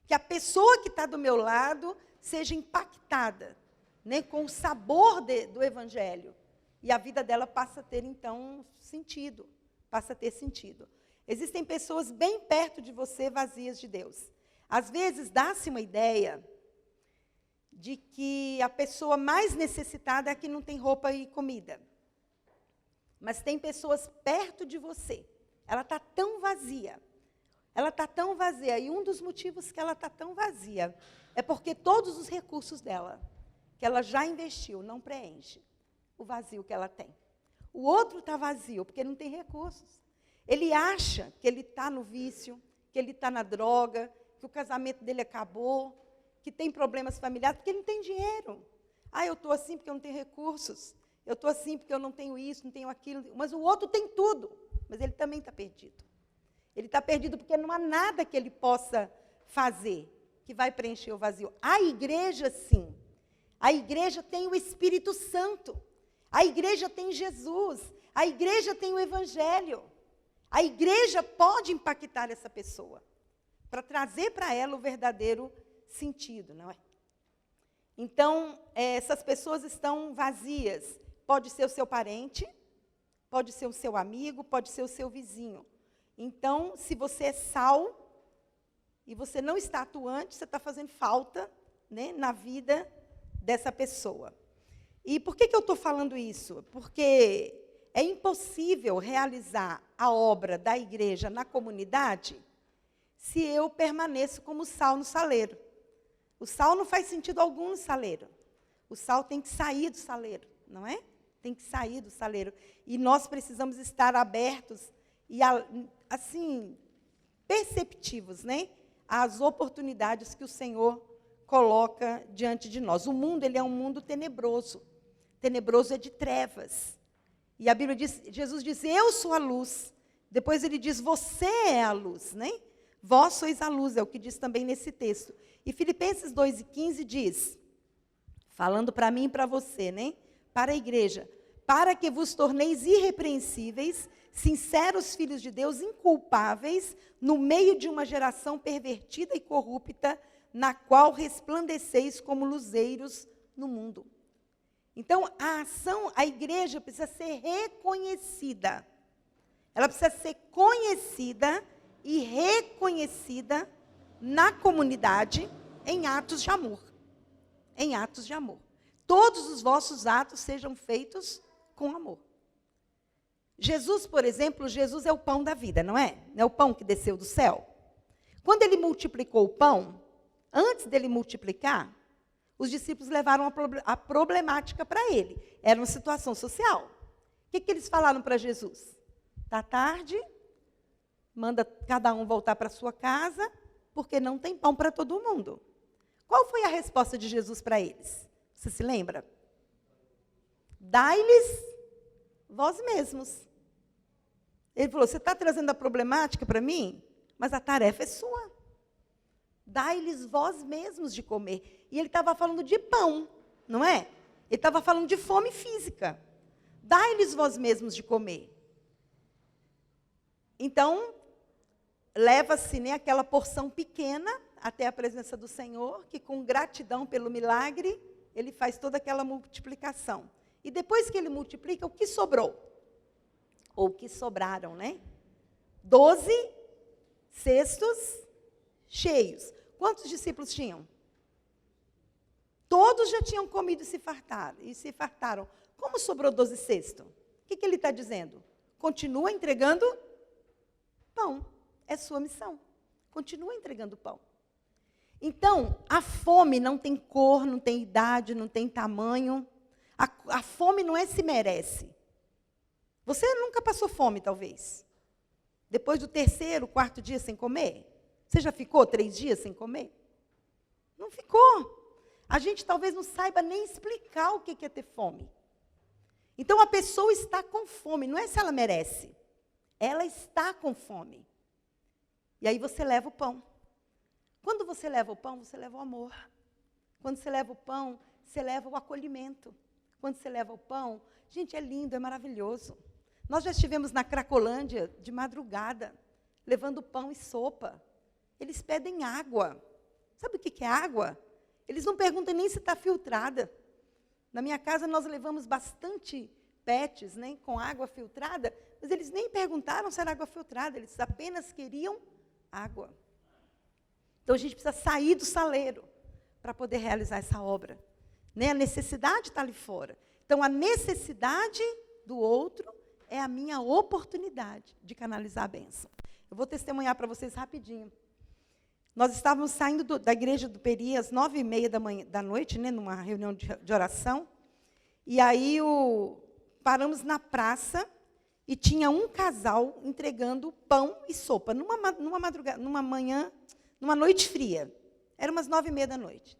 Que a pessoa que está do meu lado seja impactada, né, com o sabor do Evangelho. E a vida dela passa a ter, então, sentido. Passa a ter sentido. Existem pessoas bem perto de você, vazias de Deus. Às vezes, dá-se uma ideia de que a pessoa mais necessitada é a que não tem roupa e comida. Mas tem pessoas perto de você. Ela está tão vazia. Ela está tão vazia, e um dos motivos que ela está tão vazia é porque todos os recursos dela, que ela já investiu, não preenche o vazio que ela tem. O outro está vazio, porque não tem recursos. Ele acha que ele está no vício, que ele está na droga, que o casamento dele acabou, que tem problemas familiares, porque ele não tem dinheiro. Ah, eu estou assim porque eu não tenho recursos. Eu estou assim porque eu não tenho isso, não tenho aquilo. Mas o outro tem tudo, mas ele também está perdido. Ele está perdido porque não há nada que ele possa fazer que vai preencher o vazio. A igreja, sim. A igreja tem o Espírito Santo. A igreja tem Jesus. A igreja tem o Evangelho. A igreja pode impactar essa pessoa para trazer para ela o verdadeiro sentido, não é? Então, essas pessoas estão vazias. Pode ser o seu parente, pode ser o seu amigo, pode ser o seu vizinho. Então, se você é sal e você não está atuante, você está fazendo falta, né, na vida dessa pessoa. E por que eu estou falando isso? Porque é impossível realizar a obra da igreja na comunidade se eu permaneço como sal no saleiro. O sal não faz sentido algum no saleiro. O sal tem que sair do saleiro, não é? Tem que sair do saleiro. E nós precisamos estar abertos e, assim, perceptivos, né, às oportunidades que o Senhor coloca diante de nós. O mundo, ele é um mundo tenebroso. Tenebroso é de trevas. E a Bíblia diz, Jesus diz, eu sou a luz. Depois ele diz, você é a luz, né? Vós sois a luz, é o que diz também nesse texto. E Filipenses 2:15 diz, falando para mim e para você, né? Para a igreja, para que vos torneis irrepreensíveis, sinceros filhos de Deus, inculpáveis, no meio de uma geração pervertida e corrupta, na qual resplandeceis como luzeiros no mundo. Então, a igreja precisa ser reconhecida. Ela precisa ser conhecida e reconhecida na comunidade em atos de amor. Em atos de amor. Todos os vossos atos sejam feitos com amor. Jesus, por exemplo, Jesus é o pão da vida, não é? Não é o pão que desceu do céu? Quando ele multiplicou o pão, antes dele multiplicar, os discípulos levaram a problemática para ele. Era uma situação social. O que eles falaram para Jesus? Está tarde, manda cada um voltar para a sua casa, porque não tem pão para todo mundo. Qual foi a resposta de Jesus para eles? Você se lembra? Dai-lhes vós mesmos. Ele falou, você está trazendo a problemática para mim? Mas a tarefa é sua. Dai-lhes vós mesmos de comer. E ele estava falando de pão, não é? Ele estava falando de fome física. Dai-lhes vós mesmos de comer. Então, leva-se, né, aquela porção pequena até a presença do Senhor, que com gratidão pelo milagre, ele faz toda aquela multiplicação. E depois que ele multiplica, o que sobrou? Ou o que sobraram, né? 12 cestos cheios. Quantos discípulos tinham? Todos já tinham comido e se fartaram. Como sobrou 12 cestos? O que ele está dizendo? Continua entregando pão. É sua missão. Continua entregando pão. Então, a fome não tem cor, não tem idade, não tem tamanho. A fome não é se merece. Você nunca passou fome, talvez. Depois do 3º, 4º dia sem comer? Você já ficou 3 dias sem comer? Não ficou. A gente talvez não saiba nem explicar o que é ter fome. Então, a pessoa está com fome. Não é se ela merece. Ela está com fome. E aí você leva o pão. Quando você leva o pão, você leva o amor. Quando você leva o pão, você leva o acolhimento. Quando você leva o pão, gente, é lindo, é maravilhoso. Nós já estivemos na Cracolândia de madrugada, levando pão e sopa. Eles pedem água. Sabe o que é água? Eles não perguntam nem se está filtrada. Na minha casa, nós levamos bastante pets, né, com água filtrada, mas eles nem perguntaram se era água filtrada, eles apenas queriam água. Então, a gente precisa sair do saleiro para poder realizar essa obra. Né? A necessidade está ali fora. Então, a necessidade do outro é a minha oportunidade de canalizar a bênção. Eu vou testemunhar para vocês rapidinho. Nós estávamos saindo da igreja do Peri às 9h30 da noite, né, numa reunião de oração, e aí paramos na praça e tinha um casal entregando pão e sopa, numa noite fria. Era umas 9h30 da noite.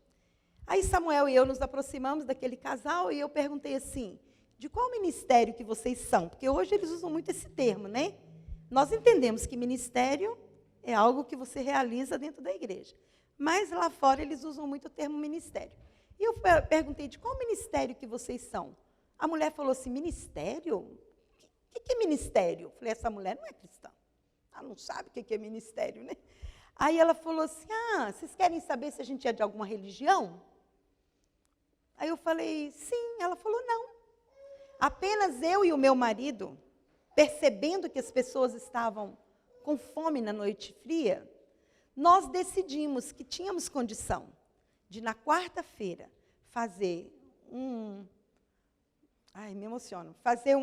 Aí Samuel e eu nos aproximamos daquele casal e eu perguntei assim, de qual ministério que vocês são? Porque hoje eles usam muito esse termo, né? Nós entendemos que ministério é algo que você realiza dentro da igreja. Mas lá fora eles usam muito o termo ministério. E eu perguntei, de qual ministério que vocês são? A mulher falou assim, ministério? O que é ministério? Eu falei, essa mulher não é cristã. Ela não sabe o que é ministério, né? Aí ela falou assim, vocês querem saber se a gente é de alguma religião? Aí eu falei, sim. Ela falou, não. Apenas eu e o meu marido, percebendo que as pessoas estavam com fome na noite fria, nós decidimos que tínhamos condição de, na quarta-feira, fazer me emociono, fazer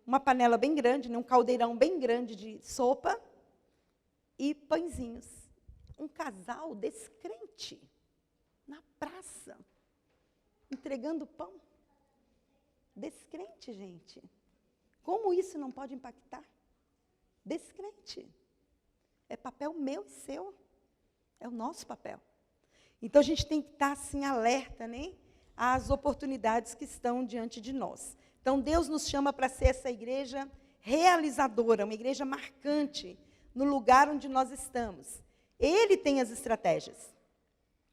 uma panela bem grande, né, um caldeirão bem grande de sopa e pãezinhos. Um casal descrente, na praça, entregando pão. Descrente, gente. Como isso não pode impactar? Descrente. É papel meu e seu. É o nosso papel. Então, a gente tem que estar, assim, alerta, né, às oportunidades que estão diante de nós. Então, Deus nos chama para ser essa igreja realizadora, uma igreja marcante no lugar onde nós estamos. Ele tem as estratégias,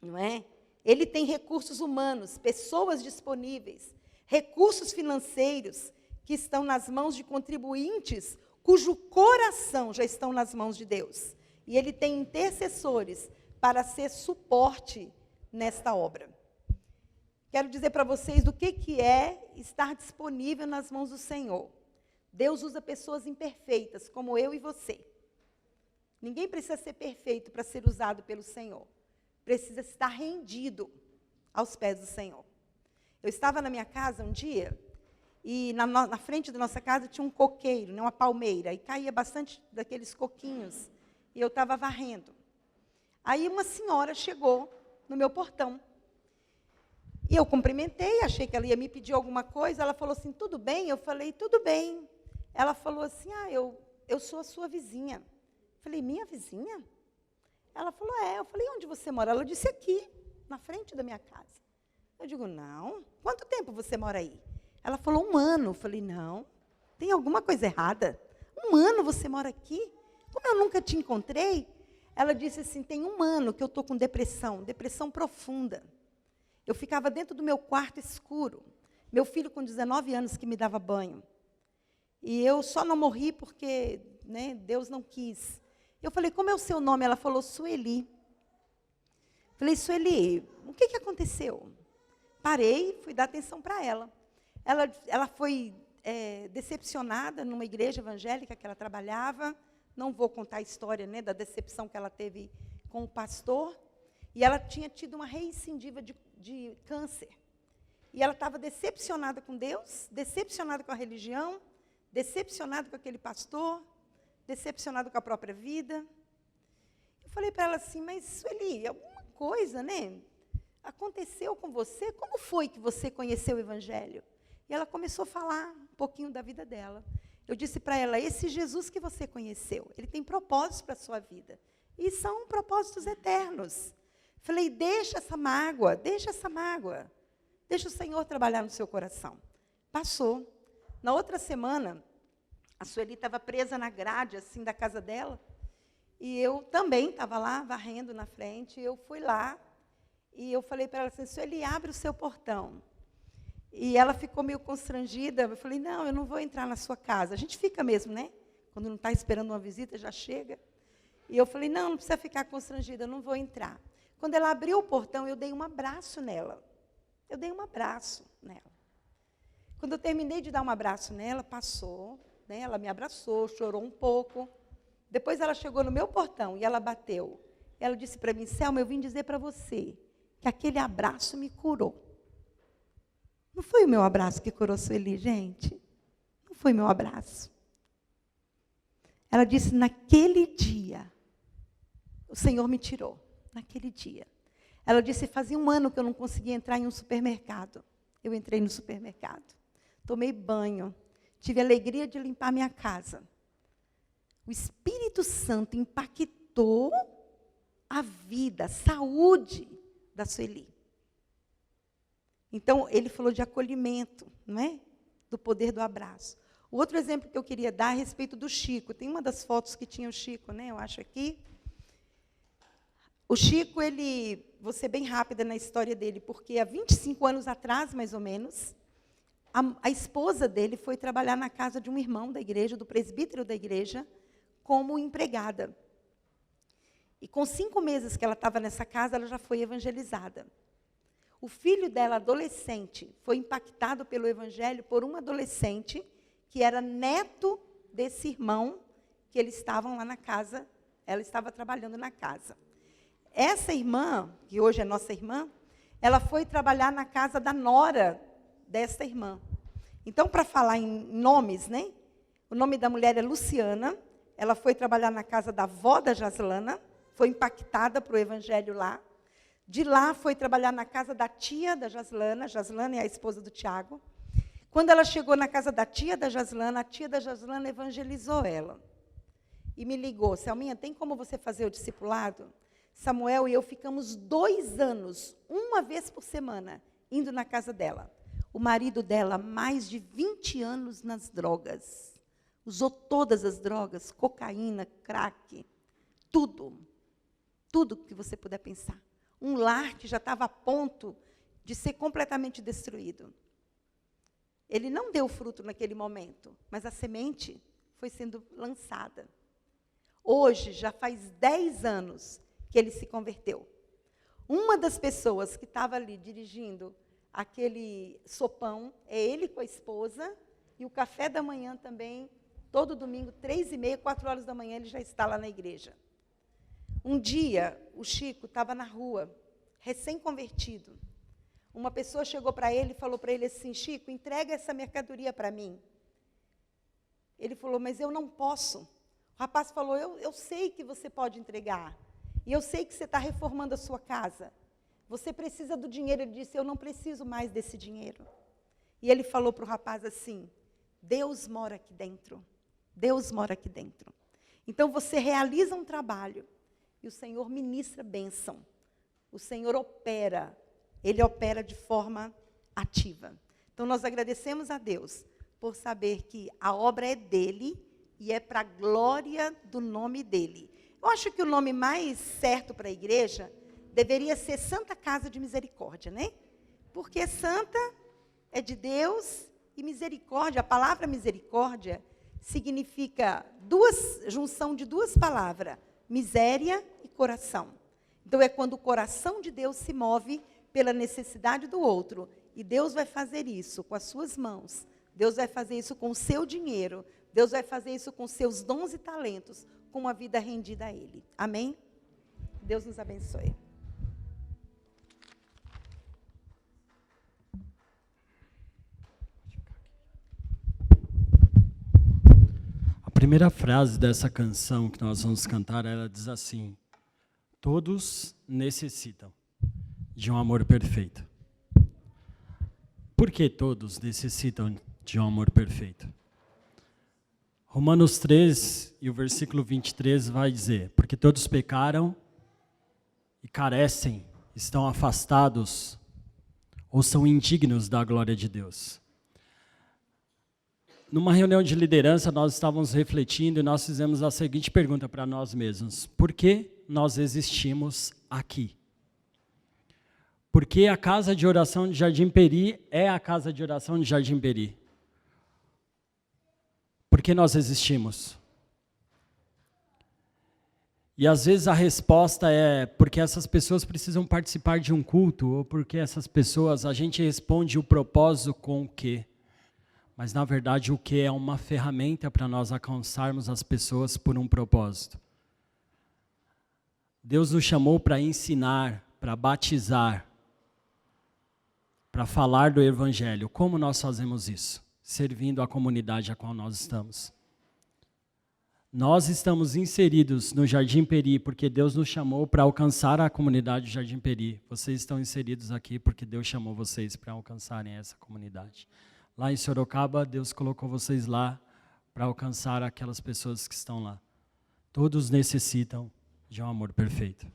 não é? Ele tem recursos humanos, pessoas disponíveis, recursos financeiros que estão nas mãos de contribuintes cujo coração já estão nas mãos de Deus. E ele tem intercessores para ser suporte nesta obra. Quero dizer para vocês do que é estar disponível nas mãos do Senhor. Deus usa pessoas imperfeitas, como eu e você. Ninguém precisa ser perfeito para ser usado pelo Senhor. Precisa estar rendido aos pés do Senhor. Eu estava na minha casa um dia, e na frente da nossa casa tinha um coqueiro, né, uma palmeira, e caía bastante daqueles coquinhos, e eu estava varrendo. Aí uma senhora chegou no meu portão, e eu cumprimentei, achei que ela ia me pedir alguma coisa, ela falou assim, tudo bem? Eu falei, tudo bem. Ela falou assim, eu sou a sua vizinha. Eu falei, minha vizinha? Ela falou, eu falei, onde você mora? Ela disse, aqui, na frente da minha casa. Eu digo, não, quanto tempo você mora aí? Ela falou, 1 ano. Eu falei, não, tem alguma coisa errada. 1 ano você mora aqui? Como eu nunca te encontrei? Ela disse assim, tem 1 ano que eu estou com depressão profunda. Eu ficava dentro do meu quarto escuro. Meu filho com 19 anos que me dava banho. E eu só não morri porque, né, Deus não quis. Eu falei, como é o seu nome? Ela falou, Sueli. Falei, Sueli, o que aconteceu? Parei, fui dar atenção para ela. Ela foi decepcionada numa igreja evangélica que ela trabalhava. Não vou contar a história, né, da decepção que ela teve com o pastor. E ela tinha tido uma recidiva de câncer. E ela estava decepcionada com Deus, decepcionada com a religião, decepcionada com aquele pastor, decepcionada com a própria vida. Eu falei para ela assim, mas Sueli, alguma coisa, né, aconteceu com você? Como foi que você conheceu o Evangelho? E ela começou a falar um pouquinho da vida dela. Eu disse para ela, esse Jesus que você conheceu, ele tem propósitos para a sua vida. E são propósitos eternos. Falei, deixa essa mágoa. Deixa o Senhor trabalhar no seu coração. Passou. Na outra semana, a Sueli estava presa na grade, assim, da casa dela. E eu também estava lá, varrendo na frente. Eu fui lá e eu falei para ela assim, Sueli, abre o seu portão. E ela ficou meio constrangida. Eu falei, não, eu não vou entrar na sua casa. A gente fica mesmo, né? Quando não está esperando uma visita, já chega. E eu falei, não precisa ficar constrangida, eu não vou entrar. Quando ela abriu o portão, eu dei um abraço nela. Quando eu terminei de dar um abraço nela, passou, né? Ela me abraçou, chorou um pouco. Depois ela chegou no meu portão e ela bateu. Ela disse para mim, Selma, eu vim dizer para você que aquele abraço me curou. Não foi o meu abraço que curou Sueli, gente. Não foi meu abraço. Ela disse, naquele dia, o Senhor me tirou. Naquele dia. Ela disse, fazia 1 ano que eu não conseguia entrar em um supermercado. Eu entrei no supermercado. Tomei banho. Tive a alegria de limpar minha casa. O Espírito Santo impactou a vida, a saúde da Sueli. Então, ele falou de acolhimento, não é? Do poder do abraço. O outro exemplo que eu queria dar é a respeito do Chico. Tem uma das fotos que tinha o Chico, né? Eu acho aqui. O Chico, vou ser bem rápida na história dele, porque há 25 anos atrás, mais ou menos, a esposa dele foi trabalhar na casa de um irmão da igreja, do presbítero da igreja, como empregada. E com 5 meses que ela estava nessa casa, ela já foi evangelizada. O filho dela, adolescente, foi impactado pelo evangelho por um adolescente que era neto desse irmão, que eles estavam lá na casa, ela estava trabalhando na casa. Essa irmã, que hoje é nossa irmã, ela foi trabalhar na casa da nora dessa irmã. Então, para falar em nomes, né? O nome da mulher é Luciana, ela foi trabalhar na casa da avó da Jaslana, foi impactada para o evangelho lá. De lá, foi trabalhar na casa da tia da Jaslana. Jaslana é a esposa do Tiago. Quando ela chegou na casa da tia da Jaslana, a tia da Jaslana evangelizou ela. E me ligou, Selminha, tem como você fazer o discipulado? Samuel e eu ficamos 2 anos, 1 vez por semana, indo na casa dela. O marido dela, mais de 20 anos nas drogas. Usou todas as drogas, cocaína, crack, tudo. Tudo que você puder pensar. Um lar que já estava a ponto de ser completamente destruído. Ele não deu fruto naquele momento, mas a semente foi sendo lançada. Hoje, já faz 10 anos que ele se converteu. Uma das pessoas que estava ali dirigindo aquele sopão é ele com a esposa, e o café da manhã também, todo domingo, 3h30, 4 da manhã, ele já está lá na igreja. Um dia, o Chico estava na rua, recém-convertido. Uma pessoa chegou para ele e falou para ele assim, Chico, entrega essa mercadoria para mim. Ele falou, mas eu não posso. O rapaz falou, eu sei que você pode entregar. E eu sei que você está reformando a sua casa. Você precisa do dinheiro. Ele disse, eu não preciso mais desse dinheiro. E ele falou para o rapaz assim, Deus mora aqui dentro. Deus mora aqui dentro. Então, você realiza um trabalho e o Senhor ministra bênção. O Senhor opera. Ele opera de forma ativa. Então, nós agradecemos a Deus por saber que a obra é dele e é para a glória do nome dele. Eu acho que o nome mais certo para a igreja deveria ser Santa Casa de Misericórdia, né? Porque santa é de Deus e misericórdia, a palavra misericórdia significa junção de duas palavras, miséria e coração. Então é quando o coração de Deus se move pela necessidade do outro. E Deus vai fazer isso com as suas mãos. Deus vai fazer isso com o seu dinheiro. Deus vai fazer isso com seus dons e talentos, com uma vida rendida a Ele. Amém? Deus nos abençoe. A primeira frase dessa canção que nós vamos cantar, ela diz assim: todos necessitam de um amor perfeito. Por que todos necessitam de um amor perfeito? Romanos 3 e o versículo 23 vai dizer: porque todos pecaram e carecem, estão afastados ou são indignos da glória de Deus. Numa reunião de liderança, nós estávamos refletindo e nós fizemos a seguinte pergunta para nós mesmos: por que nós existimos aqui? Porque a casa de oração de Jardim Peri é a casa de oração de Jardim Peri. Por que nós existimos? E às vezes a resposta é porque essas pessoas precisam participar de um culto, ou porque essas pessoas, a gente responde o propósito com o quê? Mas na verdade o que é uma ferramenta para nós alcançarmos as pessoas por um propósito. Deus nos chamou para ensinar, para batizar, para falar do Evangelho. Como nós fazemos isso? Servindo a comunidade a qual nós estamos. Nós estamos inseridos no Jardim Peri porque Deus nos chamou para alcançar a comunidade do Jardim Peri. Vocês estão inseridos aqui porque Deus chamou vocês para alcançarem essa comunidade. Lá em Sorocaba, Deus colocou vocês lá para alcançar aquelas pessoas que estão lá. Todos necessitam de um amor perfeito.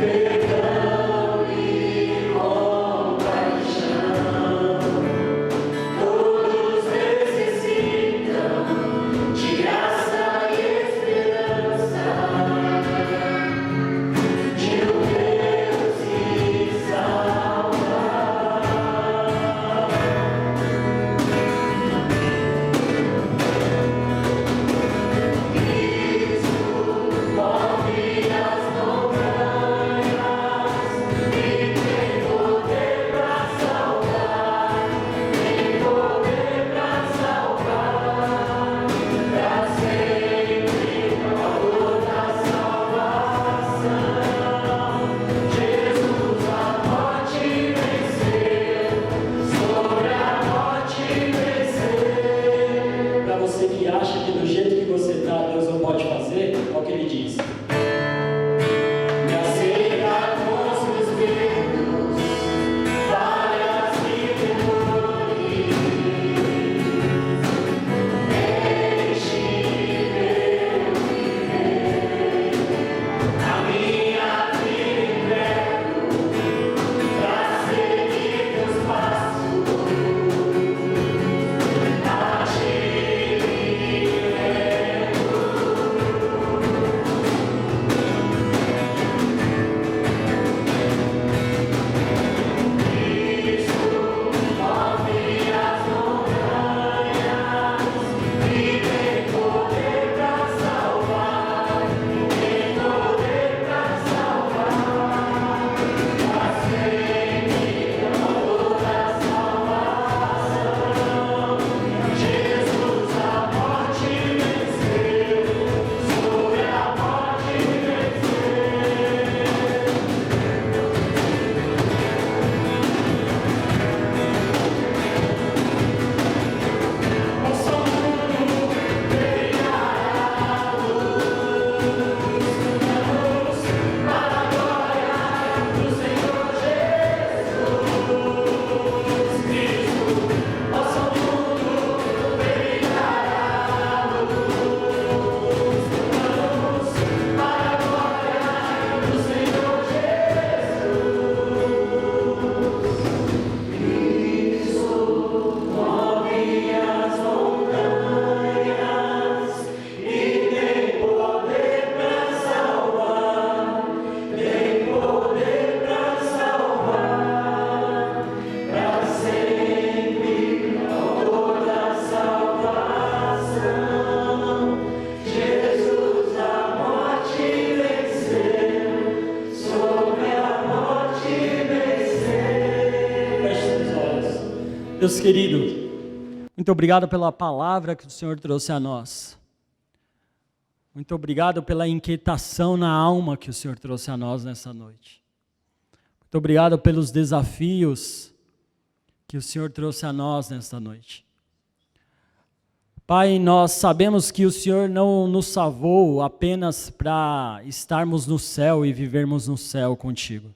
Perdão e Deus querido, muito obrigado pela palavra que o Senhor trouxe a nós. Muito obrigado pela inquietação na alma que o Senhor trouxe a nós nessa noite. Muito obrigado pelos desafios que o Senhor trouxe a nós nesta noite. Pai, nós sabemos que o Senhor não nos salvou apenas para estarmos no céu e vivermos no céu contigo.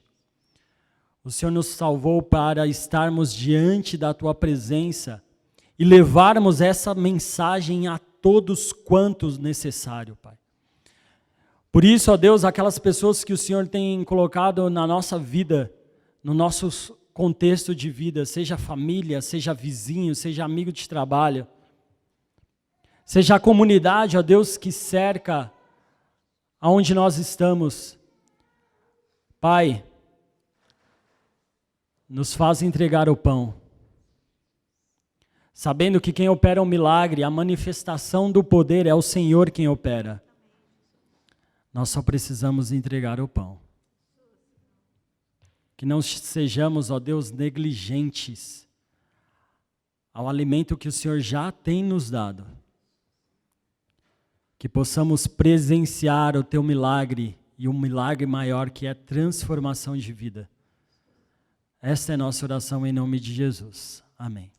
O Senhor nos salvou para estarmos diante da Tua presença e levarmos essa mensagem a todos quantos necessário, Pai. Por isso, ó Deus, aquelas pessoas que o Senhor tem colocado na nossa vida, no nosso contexto de vida, seja família, seja vizinho, seja amigo de trabalho, seja a comunidade, ó Deus, que cerca aonde nós estamos. Pai, nos faz entregar o pão, sabendo que quem opera um milagre, a manifestação do poder é o Senhor quem opera. Nós só precisamos entregar o pão. Que não sejamos, ó Deus, negligentes ao alimento que o Senhor já tem nos dado. Que possamos presenciar o Teu milagre e um milagre maior que é transformação de vida. Esta é a nossa oração em nome de Jesus. Amém.